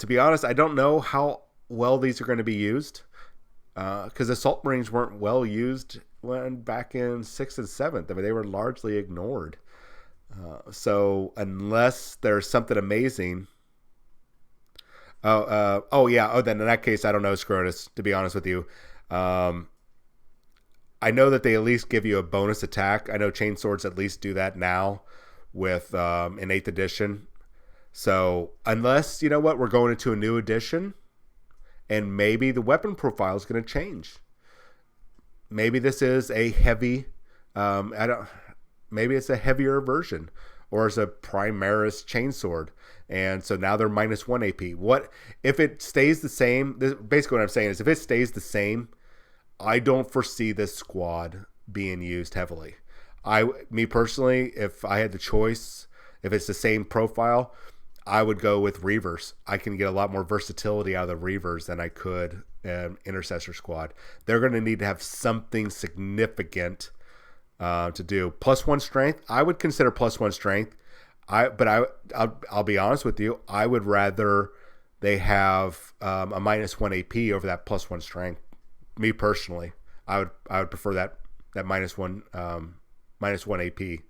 be honest, I don't know how well these are going to be used, because assault marines weren't well used when back in 6th and 7th. I mean, they were largely ignored. So unless there's something amazing, yeah. Oh, then in that case, I don't know, Scrotus. To be honest with you, I know that they at least give you a bonus attack. I know chainswords at least do that now with in 8th edition. So unless, you know what, we're going into a new edition and maybe the weapon profile is going to change. Maybe this is a heavy, maybe it's a heavier version or it's a Primaris chainsword. And so now they're -1 AP. What if it stays the same? Basically what I'm saying is if it stays the same, I don't foresee this squad being used heavily. Me personally, if I had the choice, if it's the same profile, I would go with Reavers. I can get a lot more versatility out of the Reavers than I could Intercessor squad. They're going to need to have something significant to do. +1 strength, I would consider +1 strength. I'll be honest with you. I would rather they have a -1 AP over that +1 strength. Me personally, I would prefer that -1 AP,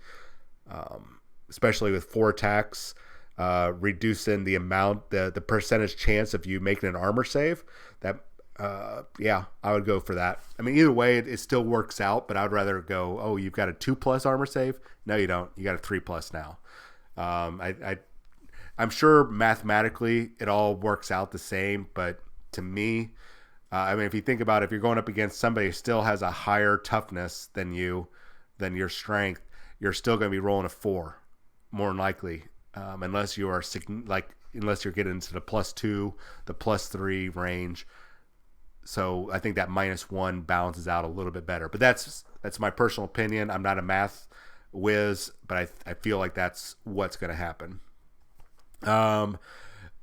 especially with 4 attacks, reducing the amount, the percentage chance of you making an armor save. That yeah, I would go for that. I mean, either way, it still works out, but I'd rather go, oh, you've got a 2+ armor save. No, you don't. You got a 3+ now. I'm sure mathematically it all works out the same, but to me, I mean, if you think about it, if you're going up against somebody who still has a higher toughness than your strength, you're still going to be rolling a 4, more than likely, unless you are unless you're getting into the +2, the +3 range. So I think that -1 balances out a little bit better. But that's my personal opinion. I'm not a math whiz, but I feel like that's what's going to happen.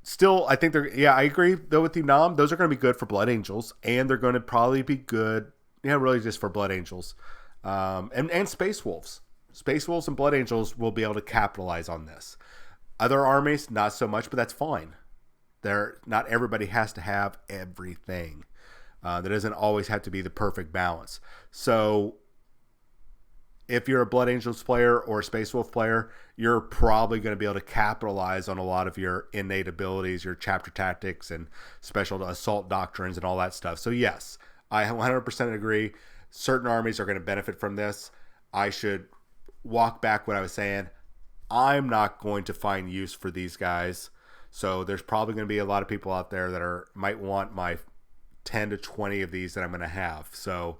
Still, I think I agree though with you, Nam. Those are going to be good for Blood Angels, and they're going to probably be good, really just for Blood Angels, and Space Wolves. Space Wolves and Blood Angels will be able to capitalize on this. Other armies, not so much, but that's fine. Not everybody has to have everything. There doesn't always have to be the perfect balance. So if you're a Blood Angels player or a Space Wolf player, you're probably going to be able to capitalize on a lot of your innate abilities, your chapter tactics and special assault doctrines and all that stuff. So yes, I 100% agree. Certain armies are going to benefit from this. I should walk back what I was saying. I'm not going to find use for these guys. So there's probably going to be a lot of people out there that might want my 10 to 20 of these that I'm going to have. So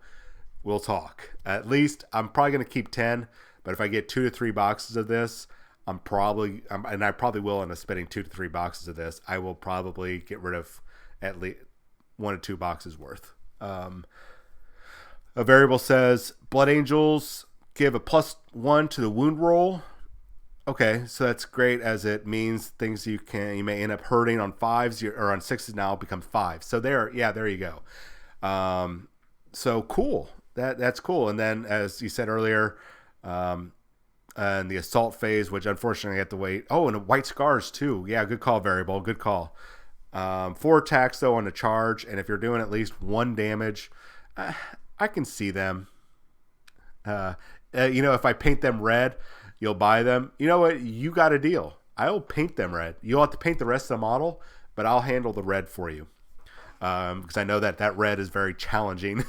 we'll talk. At least I'm probably going to keep 10, but if I get 2 to 3 boxes of this, and I probably will end up spending 2 to 3 boxes of this, I will probably get rid of at least 1 to 2 boxes worth. A variable says Blood Angels give a +1 to the wound roll. Okay, so that's great, as it means things you may end up hurting on 5s or on 6s now become 5. So there you go. So cool. That's cool. And then, as you said earlier, and the assault phase, which unfortunately I have to wait. Oh, and white scars too. Yeah, good call, variable. Good call. 4 attacks though on the charge, and if you're doing at least 1 damage, I can see them. If I paint them red, you'll buy them. You know what? You got a deal. I'll paint them red. You'll have to paint the rest of the model, but I'll handle the red for you. Because I know that red is very challenging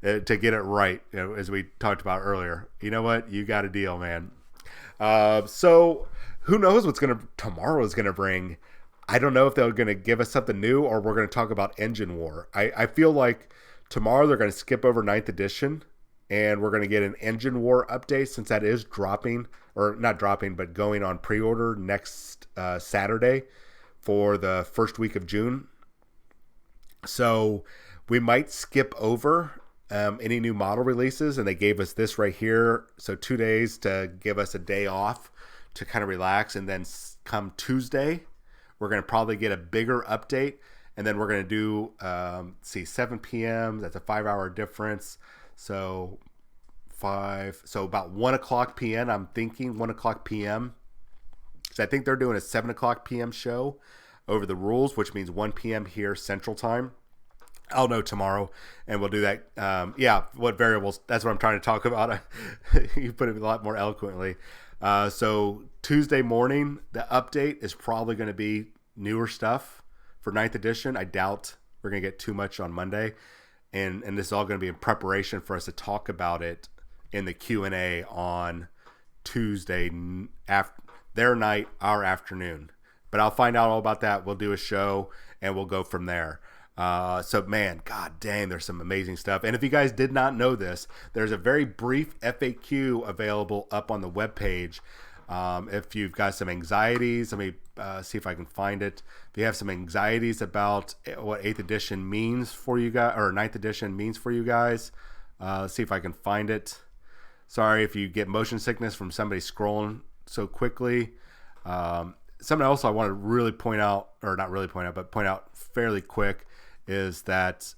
to get it right, as we talked about earlier. You know what? You got a deal, man. So who knows what tomorrow is going to bring. I don't know if they're going to give us something new or we're going to talk about Engine War. I feel like tomorrow they're going to skip over 9th edition and we're going to get an Engine War update, since that is dropping, or not dropping, but going on pre-order next Saturday for the first week of June. So we might skip over any new model releases, and they gave us this right here. So 2 days to give us a day off to kind of relax, and then come Tuesday, we're going to probably get a bigger update, and then we're going to do 7 p.m. That's a 5-hour difference. So about 1 o'clock p.m. I'm thinking 1 o'clock p.m. because I think they're doing a 7 o'clock p.m. show over the rules, which means 1 p.m. here Central Time. I'll know tomorrow, and we'll do that. Yeah, what variables? That's what I'm trying to talk about. You put it a lot more eloquently. So Tuesday morning, the update is probably going to be newer stuff for ninth edition. I doubt we're going to get too much on Monday, and this is all going to be in preparation for us to talk about it in the Q&A on Tuesday after their night, our afternoon. But I'll find out all about that. We'll do a show, and we'll go from there. So man, god dang, there's some amazing stuff. And if you guys did not know this, there's a very brief FAQ available up on the webpage. If you've got some anxieties, let me see if I can find it. If you have some anxieties about what 8th edition means for you guys, or 9th edition means for you guys, see if I can find it. Sorry if you get motion sickness from somebody scrolling so quickly. Something else I want to really point out, or not really point out, but point out fairly quick, is that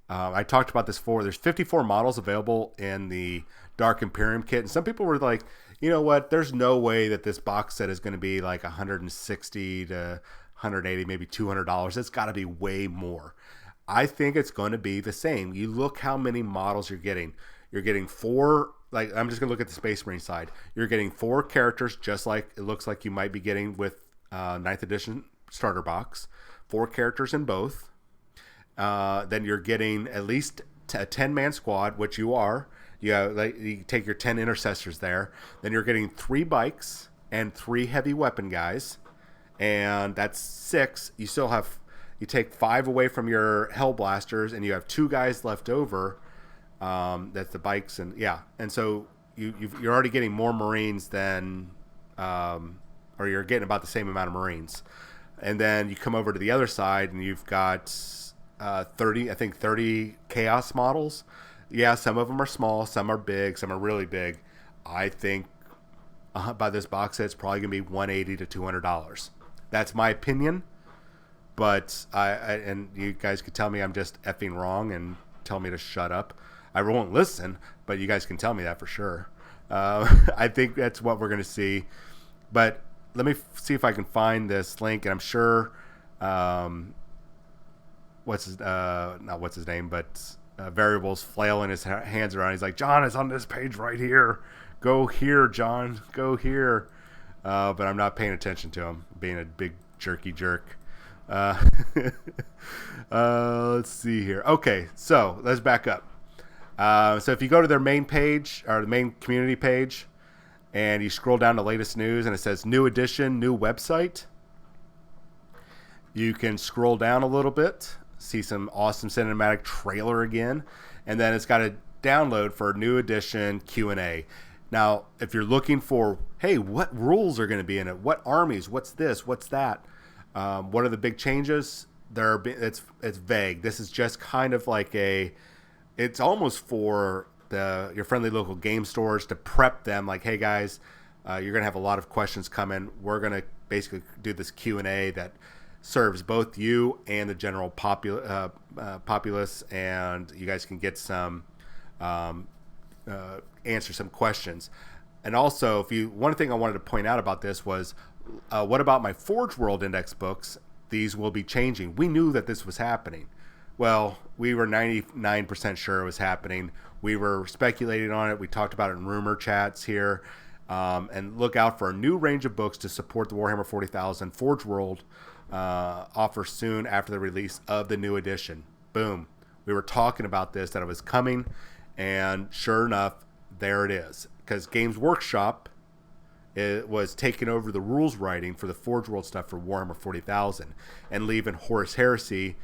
I talked about this before. There's 54 models available in the Dark Imperium kit, and some people were like, you know what? There's no way that this box set is going to be like 160 to 180, maybe $200. It's got to be way more. I think it's going to be the same. You look how many models you're getting. You're getting 4. Like, I'm just going to look at the Space Marine side. You're getting 4 characters, just like it looks like you might be getting with 9th edition starter box. 4 characters in both. Then you're getting at least a 10-man squad, which you are. You take your 10 intercessors there. Then you're getting 3 bikes and 3 heavy weapon guys. And that's 6. You take 5 away from your Hellblasters, and you have 2 guys left over. That's the bikes, and so you're already getting more Marines than, or you're getting about the same amount of Marines. And then you come over to the other side, and you've got 30 Chaos models. Yeah, some of them are small, some are big, some are really big. I think by this box set, it's probably going to be $180 to $200. That's my opinion, but and you guys could tell me I'm just effing wrong and tell me to shut up. I won't listen, but you guys can tell me that for sure. I think that's what we're going to see. But let me see if I can find this link, and I'm sure Variables flailing his hands around. He's like, John, it's on this page right here. Go here, John. Go here. But I'm not paying attention to him, being a big jerky jerk. Let's see here. Okay, so let's back up. So if you go to their main page, or the main community page, and you scroll down to latest news, and it says new edition, new website, you can scroll down a little bit, see some awesome cinematic trailer again, and then it's got a download for new edition Q&A. Now, if you're looking for, hey, what rules are going to be in it? What armies? What's this? What's that? What are the big changes? It's vague. This is just kind of like it's almost for your friendly local game stores to prep them, like, hey guys, you're gonna have a lot of questions coming. We're gonna basically do this Q&A that serves both you and the general populace, and you guys can get some answer some questions. And also, one thing I wanted to point out about this was, what about my Forge World Index books? These will be changing. We knew that this was happening. Well, we were 99% sure it was happening. We were speculating on it. We talked about it in rumor chats here. And look out for a new range of books to support the Warhammer 40,000 Forge World offer soon after the release of the new edition. Boom. We were talking about this, that it was coming, and sure enough, there it is. Because Games Workshop was taking over the rules writing for the Forge World stuff for Warhammer 40,000 and leaving Horus Heresy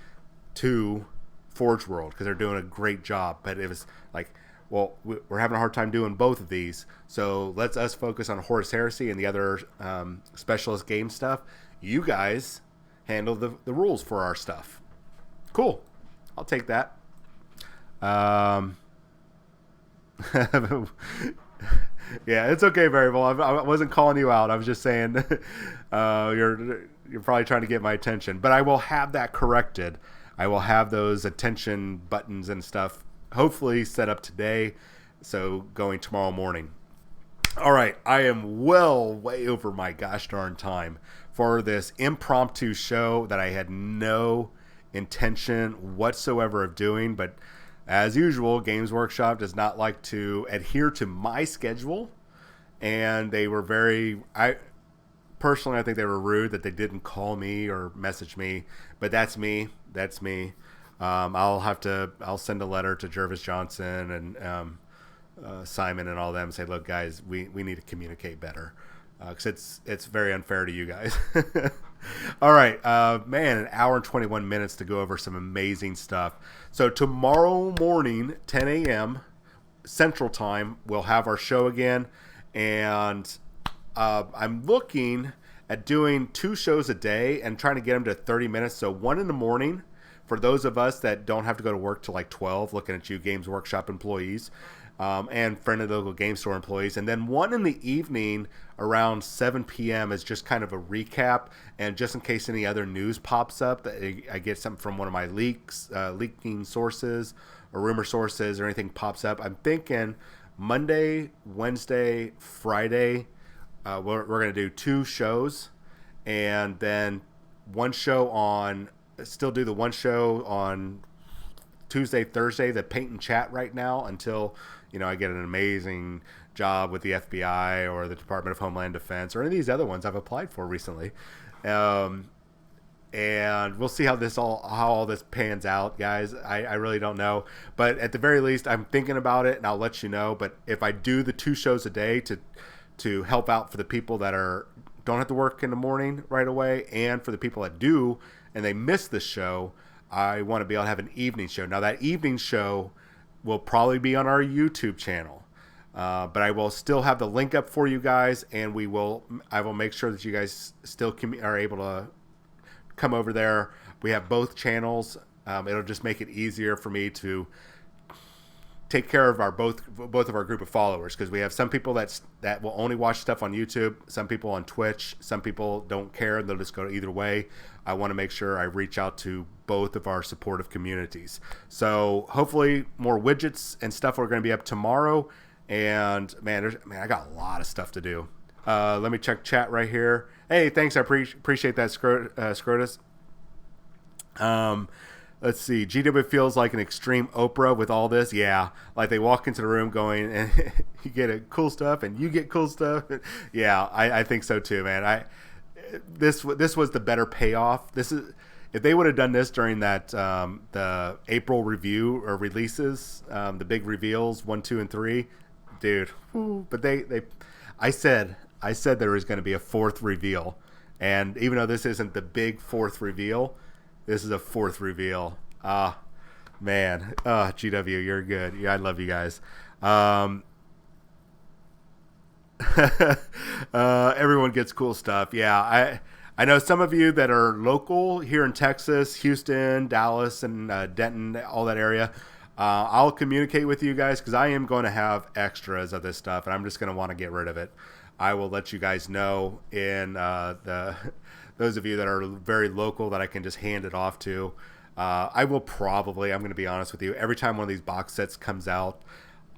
to Forge World because they're doing a great job. But it was like, well, we're having a hard time doing both of these, so let's us focus on Horus Heresy and the other specialist game stuff. You guys handle the rules for our stuff. Cool. I'll take that. Yeah, it's okay, Variable. I wasn't calling you out. I was just saying you're probably trying to get my attention. But I will have that corrected. I will have those attention buttons and stuff hopefully set up today, so going tomorrow morning. All right, I am way over my gosh darn time for this impromptu show that I had no intention whatsoever of doing, but as usual, Games Workshop does not like to adhere to my schedule, and they were personally, I think they were rude that they didn't call me or message me, but that's me. I'll send a letter to Jervis Johnson and Simon and all them and say, look, guys, we need to communicate better, because it's very unfair to you guys. All right, man, an hour and 21 minutes to go over some amazing stuff. So tomorrow morning, 10 a.m. Central Time, we'll have our show again, and I'm looking at doing 2 shows a day and trying to get them to 30 minutes. So one in the morning for those of us that don't have to go to work till like 12, looking at you Games Workshop employees, and friend of the local game store employees. And then one in the evening around 7 p.m. is just kind of a recap. And just in case any other news pops up, I get something from one of my leaking sources or rumor sources or anything pops up. I'm thinking Monday, Wednesday, Friday, we're going to do 2 shows. And then still do the one show on Tuesday, Thursday, the paint and chat right now until, I get an amazing job with the FBI or the Department of Homeland Defense or any of these other ones I've applied for recently. And we'll see how all this pans out, guys. I really don't know. But at the very least, I'm thinking about it and I'll let you know. But if I do the 2 shows a day to help out for the people that don't have to work in the morning right away, and for the people that do and they miss the show, I want to be able to have an evening show. Now, that evening show will probably be on our YouTube channel, but I will still have the link up for you guys, and I will make sure that you guys still are able to come over there. We have both channels. It'll just make it easier for me to take care of both of our group of followers, because we have some people that will only watch stuff on YouTube, some people on Twitch, some people don't care, they'll just go either way. I want to make sure I reach out to both of our supportive communities. So hopefully more widgets and stuff are going to be up tomorrow. And man, I got a lot of stuff to do. Let me check chat right here. Hey, thanks. I appreciate that, Scrotus. Let's see. GW feels like an extreme Oprah with all this. Yeah, like they walk into the room going, and you get cool stuff, and you get cool stuff. Yeah, I think so too, man. This was the better payoff. If they would have done this during that the April review or releases, the big reveals 1, 2, and 3, dude. But I said there was going to be a 4th reveal, and even though this isn't the big 4th reveal, this is a 4th reveal. Man. GW, you're good. Yeah, I love you guys. Everyone gets cool stuff. Yeah, I know some of you that are local here in Texas, Houston, Dallas, and Denton, all that area. I'll communicate with you guys, because I am going to have extras of this stuff, and I'm just going to want to get rid of it. I will let you guys know in those of you that are very local that I can just hand it off to. I'm going to be honest with you, every time one of these box sets comes out,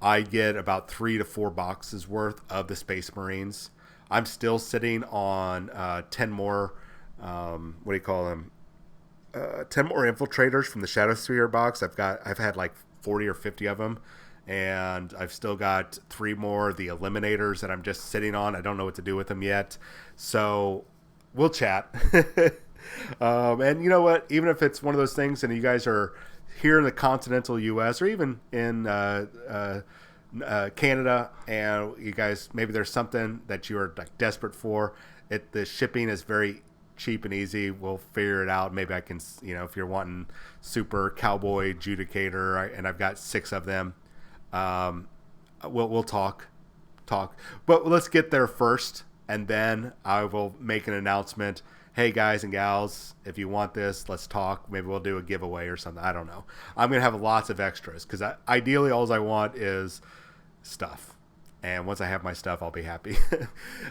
I get about 3 to 4 boxes worth of the Space Marines. I'm still sitting on 10 more, 10 more infiltrators from the Shadow Sphere box. I've had like 40 or 50 of them, and I've still got 3 more of the Eliminators that I'm just sitting on. I don't know what to do with them yet, so we'll chat. And you know what? Even if it's one of those things, and you guys are here in the continental U.S. or even in Canada, and you guys, maybe there's something that you are like desperate for, the shipping is very cheap and easy. We'll figure it out. Maybe I can, if you're wanting super cowboy judicator, and I've got 6 of them, we'll talk. But let's get there first, and then I will make an announcement. Hey guys and gals, if you want this, let's talk. Maybe we'll do a giveaway or something. I don't know. I'm going to have lots of extras, because ideally all I want is stuff. And once I have my stuff, I'll be happy.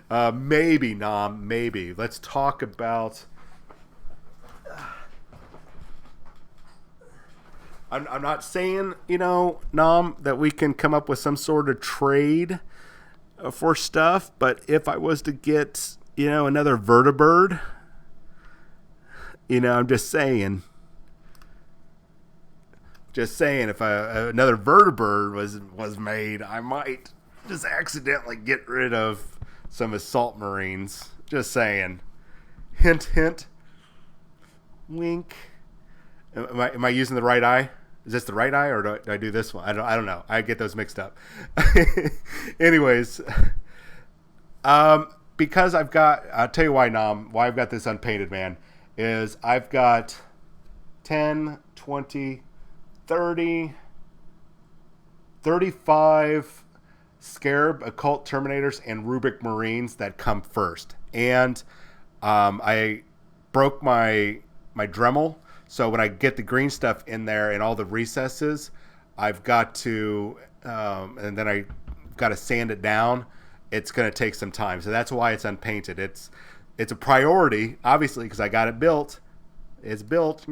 Maybe, Nam, maybe. Let's talk about... I'm not saying, Nam, that we can come up with some sort of trade for stuff, but if I was to get, another vertibird... I'm just saying, Just saying, if another vertibird was made, I might just accidentally get rid of some assault marines. Just saying. Hint, hint. Wink. Am I using the right eye? Is this the right eye, or do I do this one? I don't know. I get those mixed up. Anyways, because I'll tell you why, Nam, why I've got this unpainted, man, is I've got 10, 20, 30, 35 Scarab Occult Terminators and Rubric Marines that come first. And I broke my Dremel, so when I get the green stuff in there and all the recesses, I've got to, and then I got to sand it down. It's going to take some time, so that's why it's unpainted. It's a priority, obviously, because I got it built. It's built.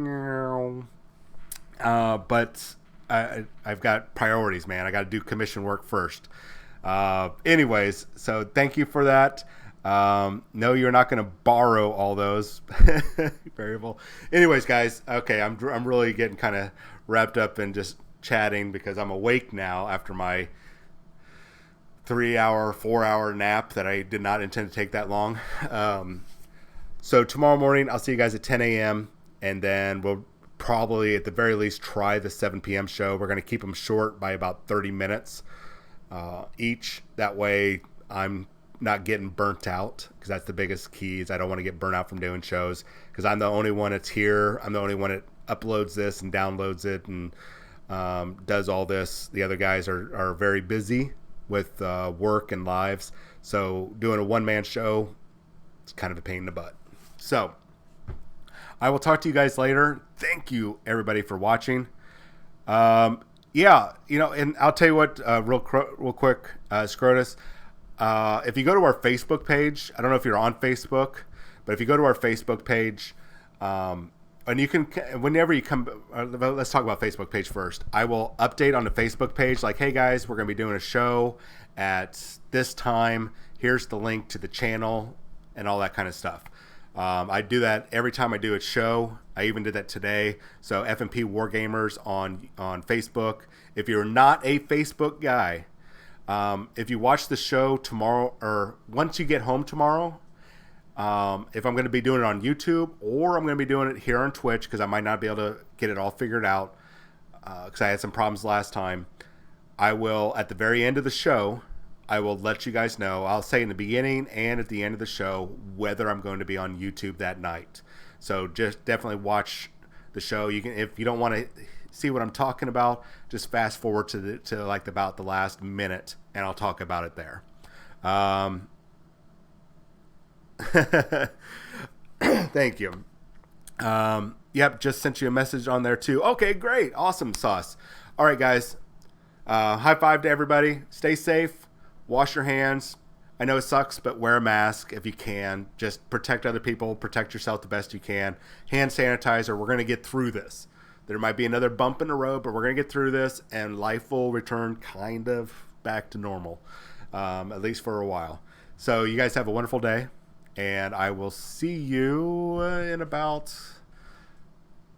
But I've got priorities, man. I got to do commission work first. Anyways, so thank you for that. No, you're not going to borrow all those variable. Anyways, guys, okay, I'm really getting kind of wrapped up in just chatting because I'm awake now after my 3-hour, 4-hour nap that I did not intend to take that long. So tomorrow morning, I'll see you guys at 10 a.m. and then we'll probably at the very least try the 7 p.m. show. We're going to keep them short by about 30 minutes each. That way I'm not getting burnt out, because that's the biggest key, is I don't want to get burnt out from doing shows, because I'm the only one that's here. I'm the only one that uploads this and downloads it and does all this. The other guys are very busy with work and lives. So doing a one-man show, it's kind of a pain in the butt. So I will talk to you guys later. Thank you, everybody, for watching. Yeah, and I'll tell you what, real quick, Scrotus, if you go to our Facebook page, I don't know if you're on Facebook, but if you go to our Facebook page, and you can, whenever you come, let's talk about Facebook page first. I will update on the Facebook page, like, hey guys, we're going to be doing a show at this time. Here's the link to the channel and all that kind of stuff. I do that every time I do a show. I even did that today. So FNP Wargamers on Facebook. If you're not a Facebook guy, if you watch the show tomorrow, or once you get home tomorrow, if I'm going to be doing it on YouTube, or I'm going to be doing it here on Twitch, because I might not be able to get it all figured out, because I had some problems last time, I will, at the very end of the show, I will let you guys know. I'll say in the beginning and at the end of the show whether I'm going to be on YouTube that night. So just definitely watch the show. You can, if you don't want to see what I'm talking about, just fast forward to like about the last minute, and I'll talk about it there. Thank you. Yep, just sent you a message on there too. Okay, great, awesome sauce. All right, guys. High five to everybody. Stay safe. Wash your hands. I know it sucks, but wear a mask if you can. Just protect other people. Protect yourself the best you can. Hand sanitizer. We're going to get through this. There might be another bump in the road, but we're going to get through this, and life will return kind of back to normal, at least for a while. So you guys have a wonderful day, and I will see you in about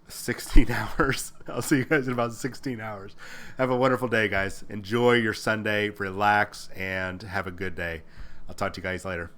16 hours. I'll see you guys in about 16 hours. Have a wonderful day, guys. Enjoy your Sunday, relax, and have a good day. I'll talk to you guys later.